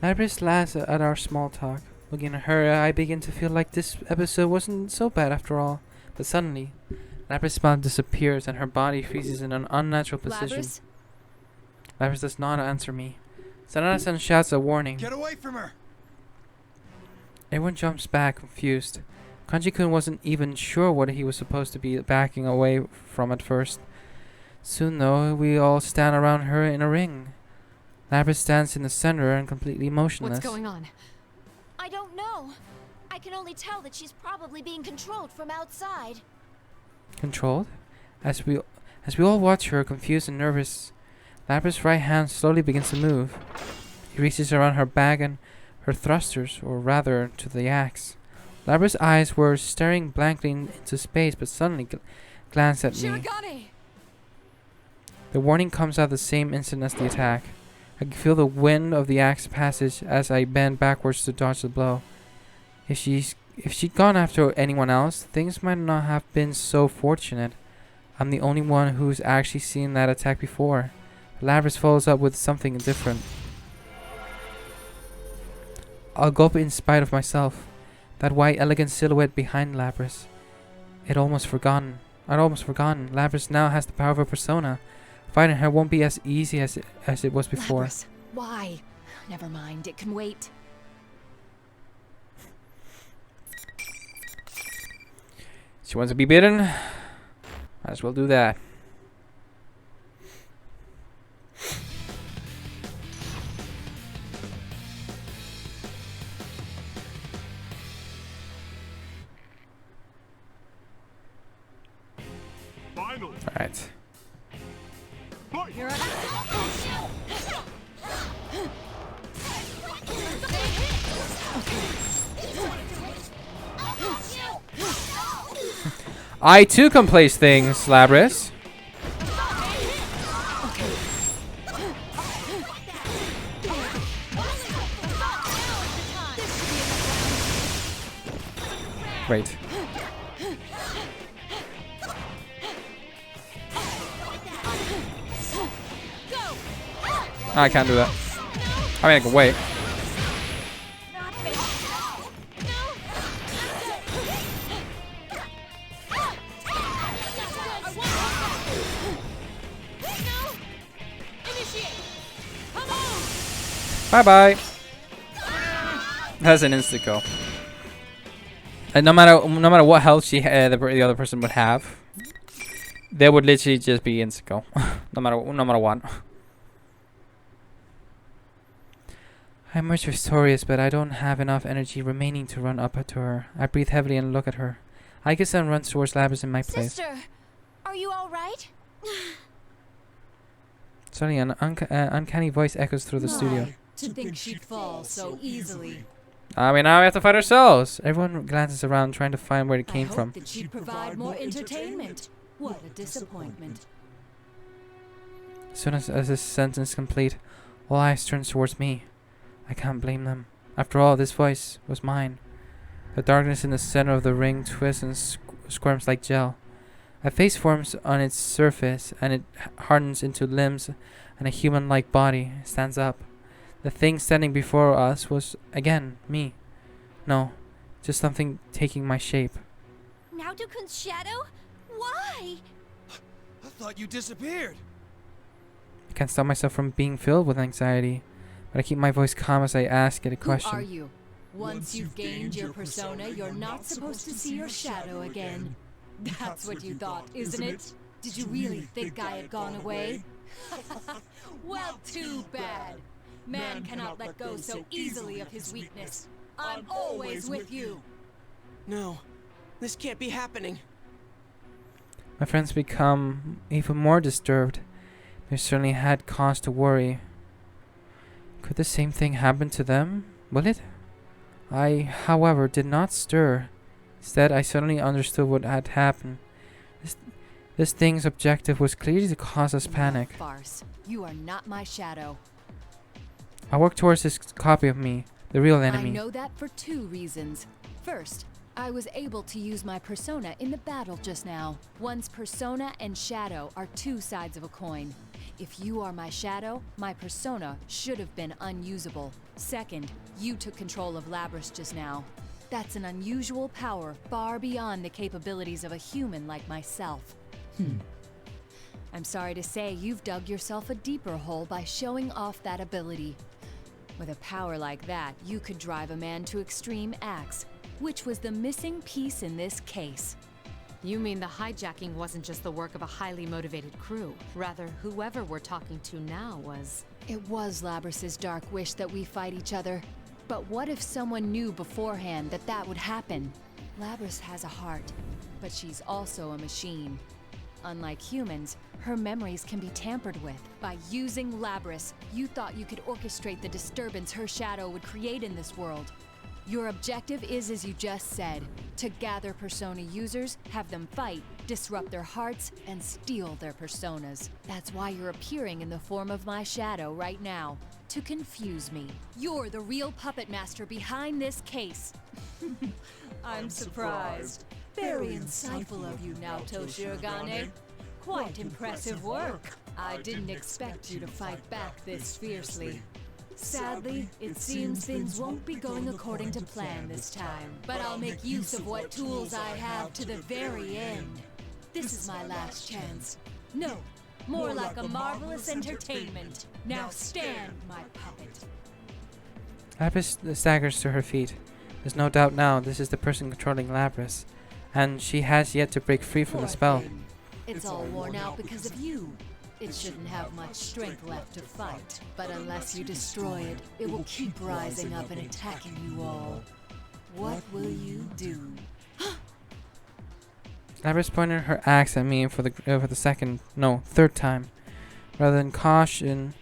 Labras laughs at our small talk. Looking at her, I begin to feel like this episode wasn't so bad after all. But suddenly, Labras' smile disappears and her body freezes in an unnatural position. Labras does not answer me. Sanada-san shouts a warning. Get away from her! Everyone jumps back, confused. Kanji-kun wasn't even sure what he was supposed to be backing away from at first. Soon, though, we all stand around her in a ring. Labras stands in the center and completely motionless. What's going on? I don't know. I can only tell that she's probably being controlled from outside. Controlled? As we all watch her, confused and nervous, Labras' right hand slowly begins to move. He reaches around her bag and her thrusters, or rather, to the axe. Labras' eyes were staring blankly into space, but suddenly glanced at me. Shirogane! The warning comes out the same instant as the attack. I can feel the wind of the axe passage as I bend backwards to dodge the blow. If she'd gone after anyone else, things might not have been so fortunate. I'm the only one who's actually seen that attack before. Labras follows up with something different. I'll gulp in spite of myself. That white, elegant silhouette behind Lapras. I'd almost forgotten. Lapras now has the power of a persona. Fighting her won't be as easy as it was before. Lapras, why? Never mind, it can wait. She wants to be bitten. Might as well do that. Final. Alright. I too can place things, Lapras. Great. I can't do that. I mean, I can wait. Bye-bye. That's an insta-kill. And no matter what health the other person would have, they would literally just be insta-kill. no matter what. I'm much victorious, but I don't have enough energy remaining to run up to her. I breathe heavily and look at her. I guess and runs towards Lapras in my place. Sister, are you all right? Suddenly, an uncanny voice echoes through the studio. To think she'd fall so easily. I mean, now we have to fight ourselves. Everyone glances around, trying to find where it came from. That she'd provide more entertainment. What a disappointment. As soon as this sentence is complete, all eyes turn towards me. I can't blame them. After all, this voice was mine. The darkness in the center of the ring twists and squirms like gel. A face forms on its surface, and it hardens into limbs, and a human-like body stands up. The thing standing before us was, again, me. No, just something taking my shape. Naoto-kun's shadow? Why? I thought you disappeared. I can't stop myself from being filled with anxiety, but I keep my voice calm as I ask it a question. Who are you? Once you've gained your persona, you're not supposed to see your shadow again. That's what you thought, isn't it? Did you really think I had gone away? Well, too bad. Man cannot let go so easily of his weakness. I'm always with you. No, this can't be happening. My friends become even more disturbed. They certainly had cause to worry. Could the same thing happen to them? Will it? I, however, did not stir. Instead, I suddenly understood what had happened. This thing's objective was clearly to cause us panic. Farce. You are not my shadow. I worked towards this copy of me, the real enemy. I know that for two reasons. First, I was able to use my persona in the battle just now. One's persona and shadow are two sides of a coin. If you are my shadow, my persona should have been unusable. Second, you took control of Lapras just now. That's an unusual power far beyond the capabilities of a human like myself. I'm sorry to say you've dug yourself a deeper hole by showing off that ability. With a power like that, you could drive a man to extreme acts, which was the missing piece in this case. You mean the hijacking wasn't just the work of a highly motivated crew. Rather, whoever we're talking to now was... It was Labras's dark wish that we fight each other. But what if someone knew beforehand that that would happen? Lapras has a heart, but she's also a machine. Unlike humans, her memories can be tampered with. By using Lapras, you thought you could orchestrate the disturbance her shadow would create in this world. Your objective is, as you just said, to gather persona users, have them fight, disrupt their hearts, and steal their personas. That's why you're appearing in the form of my shadow right now, to confuse me. You're the real puppet master behind this case. I'm surprised. Very insightful of you, Naoto Shirogane. Quite impressive work. I didn't expect you to fight back this fiercely. Sadly, it seems things won't be going according to plan this time. But I'll make use of what tools I have to the very end. This is my last chance. No, more like a marvelous entertainment. Now stand, my puppet. Lapras staggers to her feet. There's no doubt now this is the person controlling Lapras, and she has yet to break free from the spell. It's all worn out because of you. It shouldn't have much strength left to fight, but unless you destroy it, it will keep rising up and attacking you all. What will you do? Lapras pointed her axe at me for the third time. Rather than caution,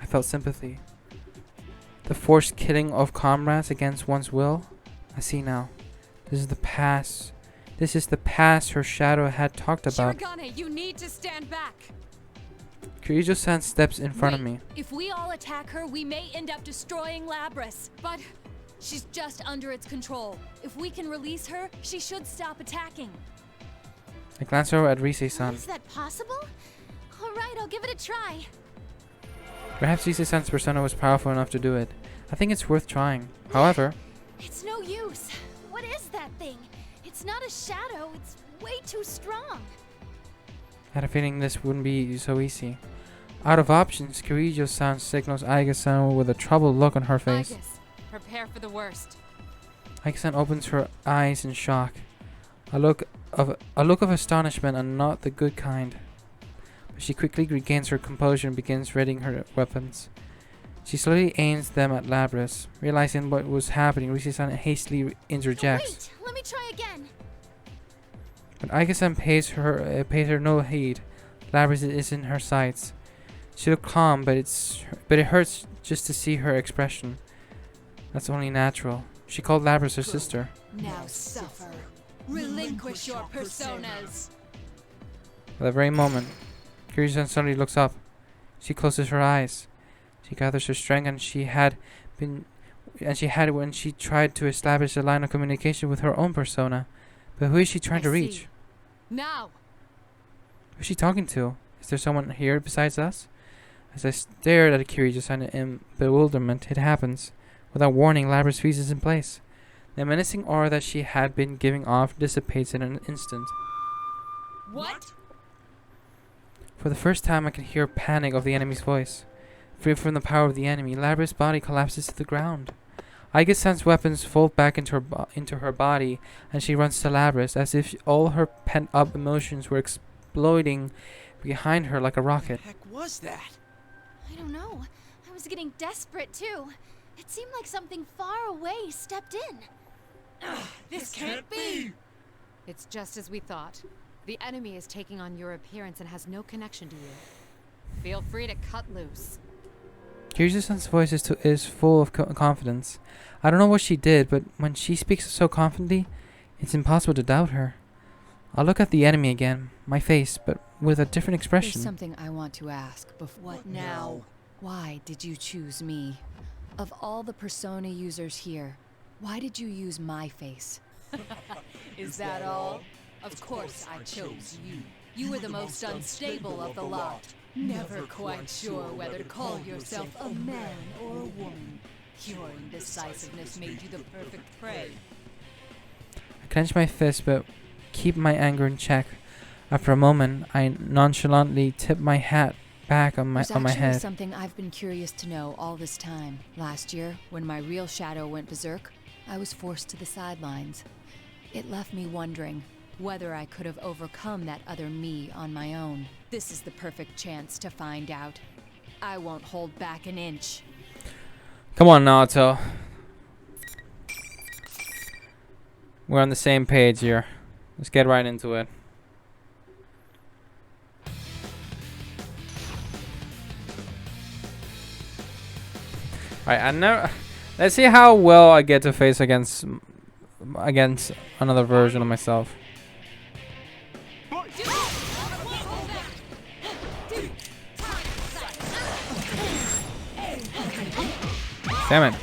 I felt sympathy. The forced killing of comrades against one's will? I see now. This is the past. This is the past her shadow had talked about. Shirogane, you need to stand back. Kirijo-san steps in front of me. If we all attack her, we may end up destroying Lapras. But she's just under its control. If we can release her, she should stop attacking. I glance over at Rise-san. Is that possible? All right, I'll give it a try. Perhaps Rise-san's persona was powerful enough to do it. I think it's worth trying. However, It's no use. What is that thing? It's not a shadow. It's way too strong. I had a feeling this wouldn't be so easy. Out of options, Kirijo-san signals Aiga-san with a troubled look on her face. Prepare for the worst. Aiga-san opens her eyes in shock. A look of astonishment and not the good kind. But she quickly regains her composure and begins readying her weapons. She slowly aims them at Lapras. Realizing what was happening, Rise-san hastily interjects. Wait, let me try again. But Aiga-san pays her no heed. Lapras is in her sights. She looked calm, but it hurts just to see her expression. That's only natural. She called Lapras her sister. Now suffer. Relinquish your personas. At that very moment, Kirijo-san suddenly looks up. She closes her eyes. She gathers her strength, and she had when she tried to establish a line of communication with her own persona. But who is she trying to reach? Now. Who's she talking to? Is there someone here besides us? As I stared at Kirijo-san in bewilderment, it happens. Without warning, Lapras freezes in place. The menacing aura that she had been giving off dissipates in an instant. What? For the first time, I can hear panic of the enemy's voice. Free from the power of the enemy, Lapras' body collapses to the ground. Aiga-san's weapons fold back into her body, and she runs to Lapras as if all her pent-up emotions were exploding behind her like a rocket. What the heck was that? I don't know. I was getting desperate too. It seemed like something far away stepped in. This can't be! It's just as we thought. The enemy is taking on your appearance and has no connection to you. Feel free to cut loose. Kirijo-san's voice is full of confidence. I don't know what she did, but when she speaks so confidently, it's impossible to doubt her. I'll look at the enemy again, my face, but with a different expression. There's something I want to ask. What now? Why did you choose me? Of all the persona users here, why did you use my face? Is that all? Of course I chose you. You were the most unstable of the lot. Never quite sure whether to call yourself a man or a woman. Your indecisiveness made you the perfect prey. I clench my fist, but keep my anger in check. After a moment, I nonchalantly tip my hat back on my There's head. actually something I've been curious to know all this time. Last year, when my real shadow went berserk, I was forced to the sidelines. It left me wondering whether I could have overcome that other me on my own. This is the perfect chance to find out. I won't hold back an inch. Come on, Naoto. We're on the same page here. Let's get right into it. Alright, let's see how well I get to face against another version of myself. Damn it.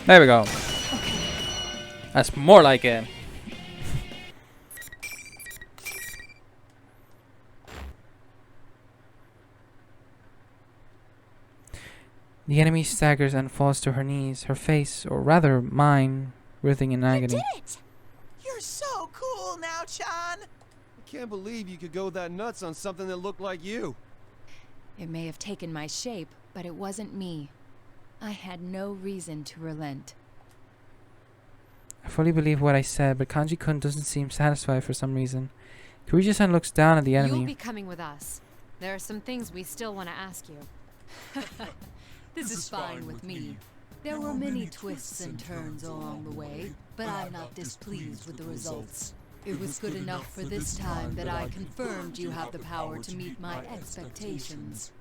There we go. That's more like it. The enemy staggers and falls to her knees, her face, or rather mine, writhing in agony. You did it! You're so cool now, Chan! I can't believe you could go that nuts on something that looked like you. It may have taken my shape, but it wasn't me. I had no reason to relent. I fully believe what I said, but Kanji-kun doesn't seem satisfied for some reason. Kiryu-san looks down at the enemy. You'll be coming with us. There are some things we still want to ask you. This is fine with me. There were many twists and turns along the way, but I'm not displeased with the results. It was good enough for this time that I confirmed you have the power to meet my expectations.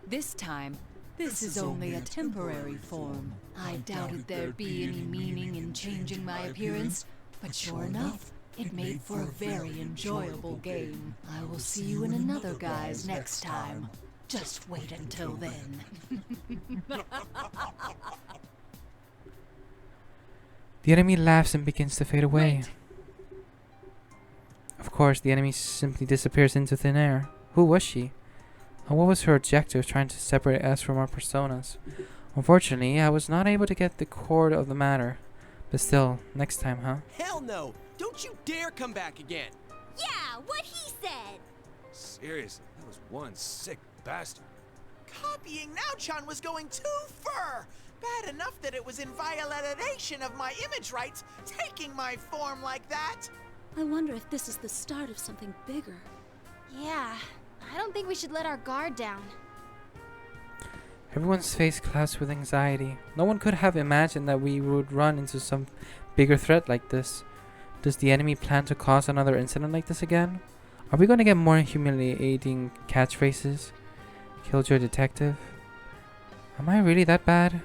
This time, this is only a temporary form. I doubted there'd be any meaning in changing my appearance, but sure enough, it made for a very enjoyable game. I will see you in another guise next time. Just wait until then. The enemy laughs and begins to fade away. Wait. Of course, the enemy simply disappears into thin air. Who was she? And what was her objective trying to separate us from our personas? Unfortunately, I was not able to get the core of the matter. But still, next time, huh? Hell no! Don't you dare come back again! Yeah, what he said. Seriously, that was one sick bastard. Copying Now-chan was going too far! Bad enough that it was in violation of my image rights, taking my form like that! I wonder if this is the start of something bigger. Yeah, I don't think we should let our guard down. Everyone's face clouds with anxiety. No one could have imagined that we would run into some bigger threat like this. Does the enemy plan to cause another incident like this again? Are we going to get more humiliating catchphrases? Killjoy Detective? Am I really that bad?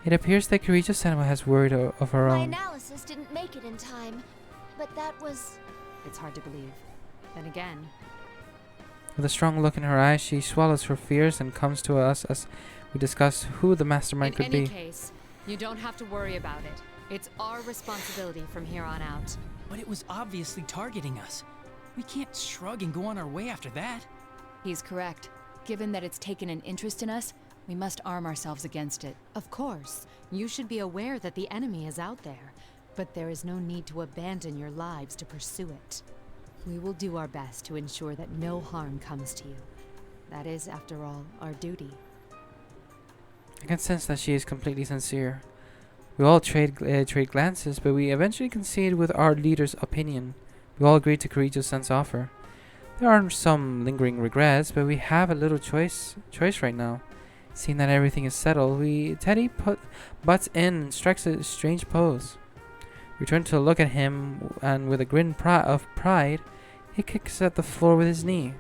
It appears that Kirijo-san has word of her My own. analysis didn't make it in time, but that was... It's hard to believe. Then again, With a strong look in her eyes, she swallows her fears and comes to us as we discuss who the mastermind in could any be. case, you don't have to worry about it. It's our responsibility from here on out. But it was obviously targeting us. We can't shrug and go on our way after that. He's correct. Given that it's taken an interest in us, we must arm ourselves against it. Of course, you should be aware that the enemy is out there, but there is no need to abandon your lives to pursue it. We will do our best to ensure that no harm comes to you. That is, after all, our duty. I can sense that she is completely sincere. We all trade glances, but we eventually concede with our leader's opinion. We all agree to Kirijo-san's offer. There are some lingering regrets, but we have a little choice right now. Seeing that everything is settled, Teddy butts in and strikes a strange pose. We turn to look at him, and with a grin of pride, he kicks at the floor with his knee.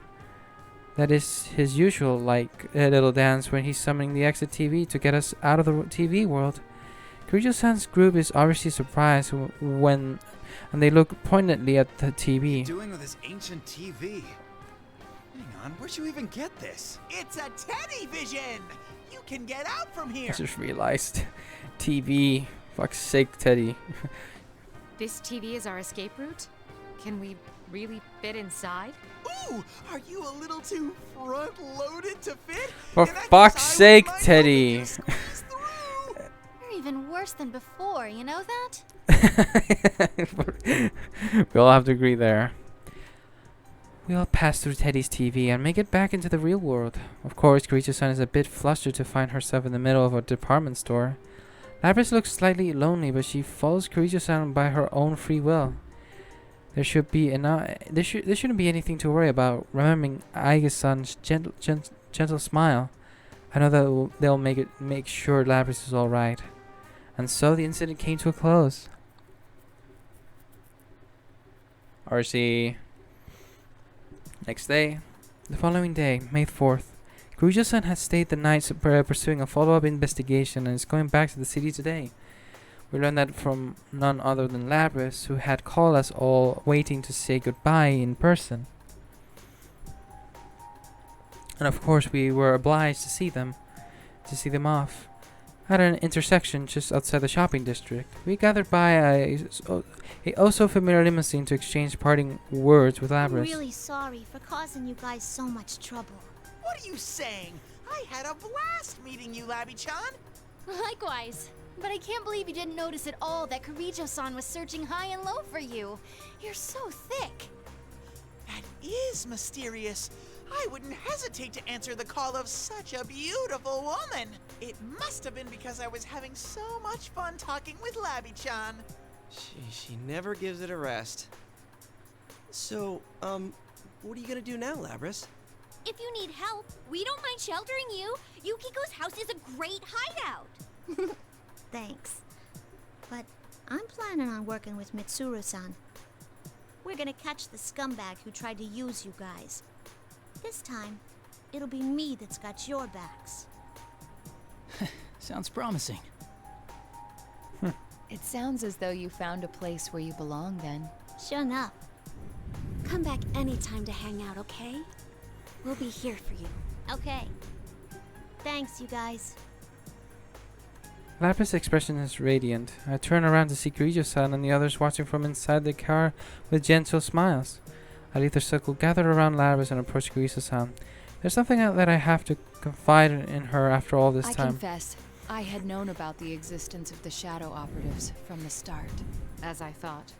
That is his usual little dance when he's summoning the exit TV to get us out of the TV world. Kirijo-san's group is obviously surprised and they look pointedly at the TV. What are you doing with this ancient TV? Hang on, where'd you even get this? It's a Teddy Vision! You can get out from here! I just realized. TV. Fuck's sake, Teddy. This TV is our escape route? Can we really fit inside? Ooh, are you a little too front-loaded to fit? For In that fuck's case, I sake, wouldn't mind Teddy. helping you squeeze through. You're even worse than before, you know that? We all have to agree there. We all pass through Teddy's TV and make it back into the real world. Of course, Kirijo-san is a bit flustered to find herself in the middle of a department store. Lapis looks slightly lonely, but she follows Kirijo-san by her own free will. There shouldn't be anything to worry about. Remembering Aiga-san's gentle smile, I know that they'll make sure Lapis is all right. And so the incident came to a close. RC. Next day. The following day, May 4th. Kirijo-san has stayed the night pursuing a follow-up investigation and is going back to the city today. We learned that from none other than Lapis, who had called us all waiting to say goodbye in person. And of course we were obliged to see them off. at an intersection just outside the shopping district. We gathered by a oh so familiar limousine to exchange parting words with I'm Labrys. really sorry for causing you guys so much trouble. What are you saying? I had a blast meeting you, Labby-chan. Likewise. But I can't believe you didn't notice at all that Kirijo-san was searching high and low for you. You're so thick. That is mysterious. I wouldn't hesitate to answer the call of such a beautiful woman. It must have been because I was having so much fun talking with Labby-chan. She never gives it a rest. So, what are you gonna do now, Labrys? If you need help, we don't mind sheltering you. Yukiko's house is a great hideout. Thanks. But I'm planning on working with Mitsuru-san. We're gonna catch the scumbag who tried to use you guys. This time, it'll be me that's got your backs. Sounds promising. It sounds as though you found a place where you belong then. Sure enough. Come back anytime to hang out, okay? We'll be here for you. Okay. Thanks, you guys. Labrys' expression is radiant. I turn around to see Kirijo-san and the others watching from inside the car with gentle smiles. I leave the circle gathered around Labrys and approach Kirijo-san. There's something that I have to confide in her after all this time. I confess, I had known about the existence of the shadow operatives from the start. As I thought.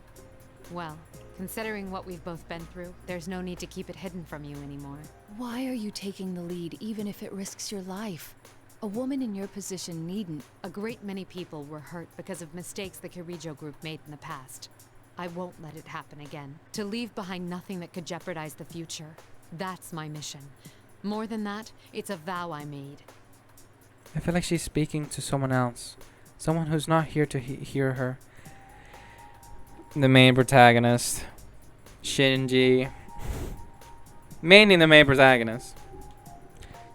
Well, considering what we've both been through, there's no need to keep it hidden from you anymore. Why are you taking the lead even if it risks your life? A woman in your position needn't. A great many people were hurt because of mistakes the Kirijo group made in the past. I won't let it happen again. To leave behind nothing that could jeopardize the future. That's my mission. More than that, it's a vow I made. I feel like she's speaking to someone else. Someone who's not here to hear her. The main protagonist. Shinji. Mainly the main protagonist.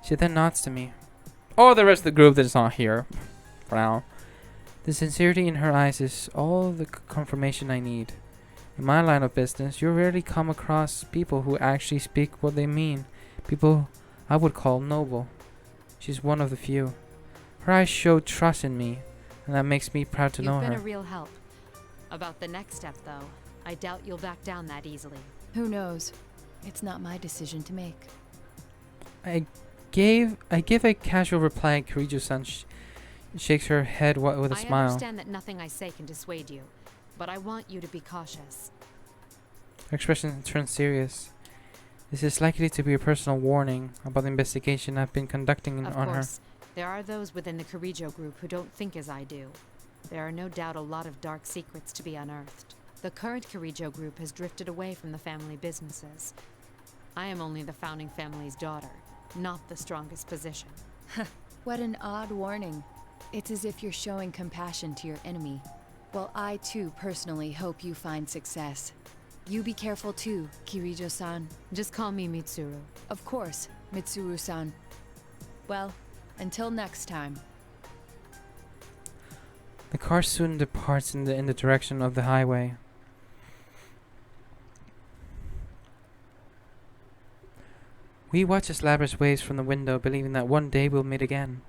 She then nods to me. Or the rest of the group that's not here. For now. The sincerity in her eyes is all the confirmation I need. In my line of business, you rarely come across people who actually speak what they mean. People I would call noble. She's one of the few. Her eyes show trust in me, and that makes me proud to know her. You've been a real help. About the next step, though, I doubt you'll back down that easily. Who knows? It's not my decision to make. I give a casual reply, and Kirijo-san shakes her head with a smile. I understand that nothing I say can dissuade you, but I want you to be cautious. Her expression turns serious. This is likely to be a personal warning about the investigation I've been conducting on her. Of course, there are those within the Kirijo group who don't think as I do. There are no doubt a lot of dark secrets to be unearthed. The current Kirijo group has drifted away from the family businesses. I am only the founding family's daughter, not the strongest position. What an odd warning. It's as if you're showing compassion to your enemy. Well, I too personally hope you find success. You be careful too, Kirijo-san. Just call me Mitsuru. Of course, Mitsuru-san. Well, until next time. The car soon departs in the direction of the highway. We watch as Labrys waves from the window, believing that one day we'll meet again.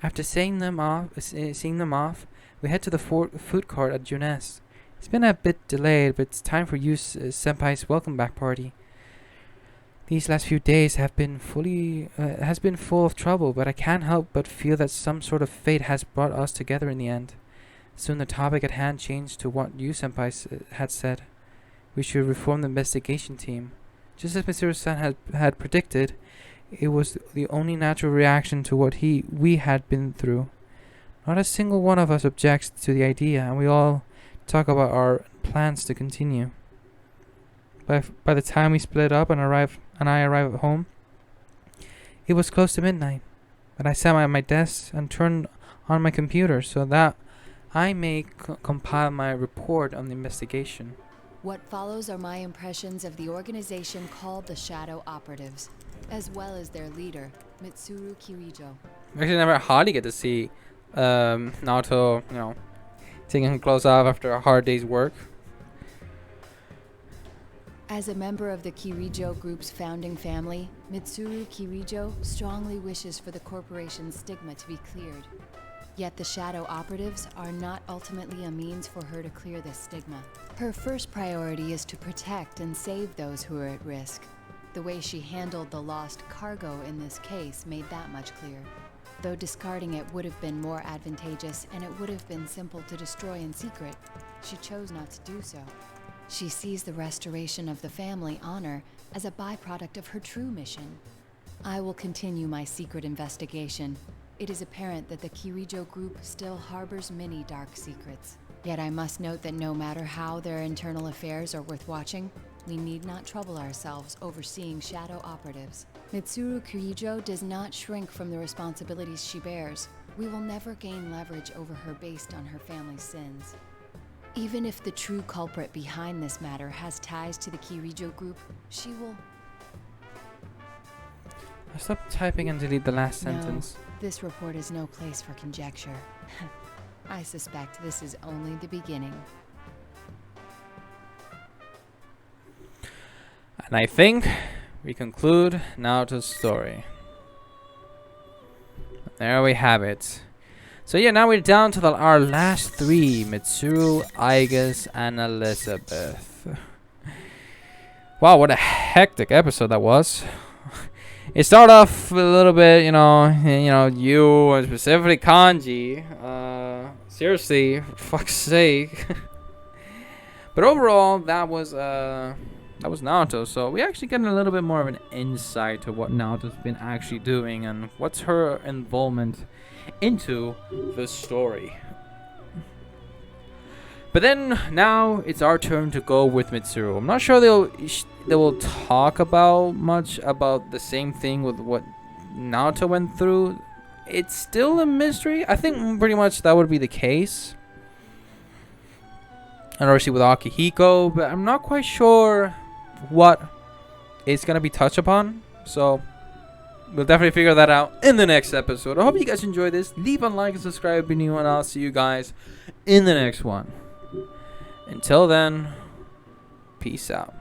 After seeing them off, we head to the food court at Junes. It's been a bit delayed, but it's time for Senpai's welcome back party. These last few days have been full of trouble, but I can't help but feel that some sort of fate has brought us together in the end. Soon the topic at hand changed to what Senpai had said. We should reform the investigation team. Just as Mitsuru-san had predicted, it was the only natural reaction to what we had been through. Not a single one of us objects to the idea, and we all talk about our plans to continue. By the time we split up and I arrived at home, it was close to midnight. But I sat at my desk and turned on my computer so that I may compile my report on the investigation. What follows are my impressions of the organization called the Shadow Operatives, as well as their leader, Mitsuru Kirijo. Actually, never hardly get to see Naoto, taking clothes off after a hard day's work. As a member of the Kirijo group's founding family, Mitsuru Kirijo strongly wishes for the corporation's stigma to be cleared. Yet the shadow operatives are not ultimately a means for her to clear this stigma. Her first priority is to protect and save those who are at risk. The way she handled the lost cargo in this case made that much clear. Though discarding it would have been more advantageous and it would have been simple to destroy in secret, she chose not to do so. She sees the restoration of the family honor as a byproduct of her true mission. I will continue my secret investigation. It is apparent that the Kirijo group still harbors many dark secrets. Yet I must note that no matter how their internal affairs are worth watching, we need not trouble ourselves overseeing shadow operatives. Mitsuru Kirijo does not shrink from the responsibilities she bears. We will never gain leverage over her based on her family's sins. Even if the true culprit behind this matter has ties to the Kirijo group, she will... I stopped typing and delete the last sentence. No, this report is no place for conjecture. I suspect this is only the beginning. And I think we conclude Naoto's story. There we have it. So yeah, now we're down to our last three, Mitsuru, Aigus, and Elizabeth. Wow, what a hectic episode that was. It started off a little bit, you know, and specifically Kanji. Seriously, for fuck's sake. But overall, that was Naoto. So we actually get a little bit more of an insight to what Naoto's been actually doing and what's her involvement into the story. But then now it's our turn to go with Mitsuru. I'm not sure they will talk about much about the same thing with what Naoto went through. It's still a mystery. I think pretty much that would be the case. And obviously with Akihiko, but I'm not quite sure what it's gonna be touched upon. So we'll definitely figure that out in the next episode. I hope you guys enjoyed this. Leave a like and subscribe if you're new, and I'll see you guys in the next one. Until then, peace out.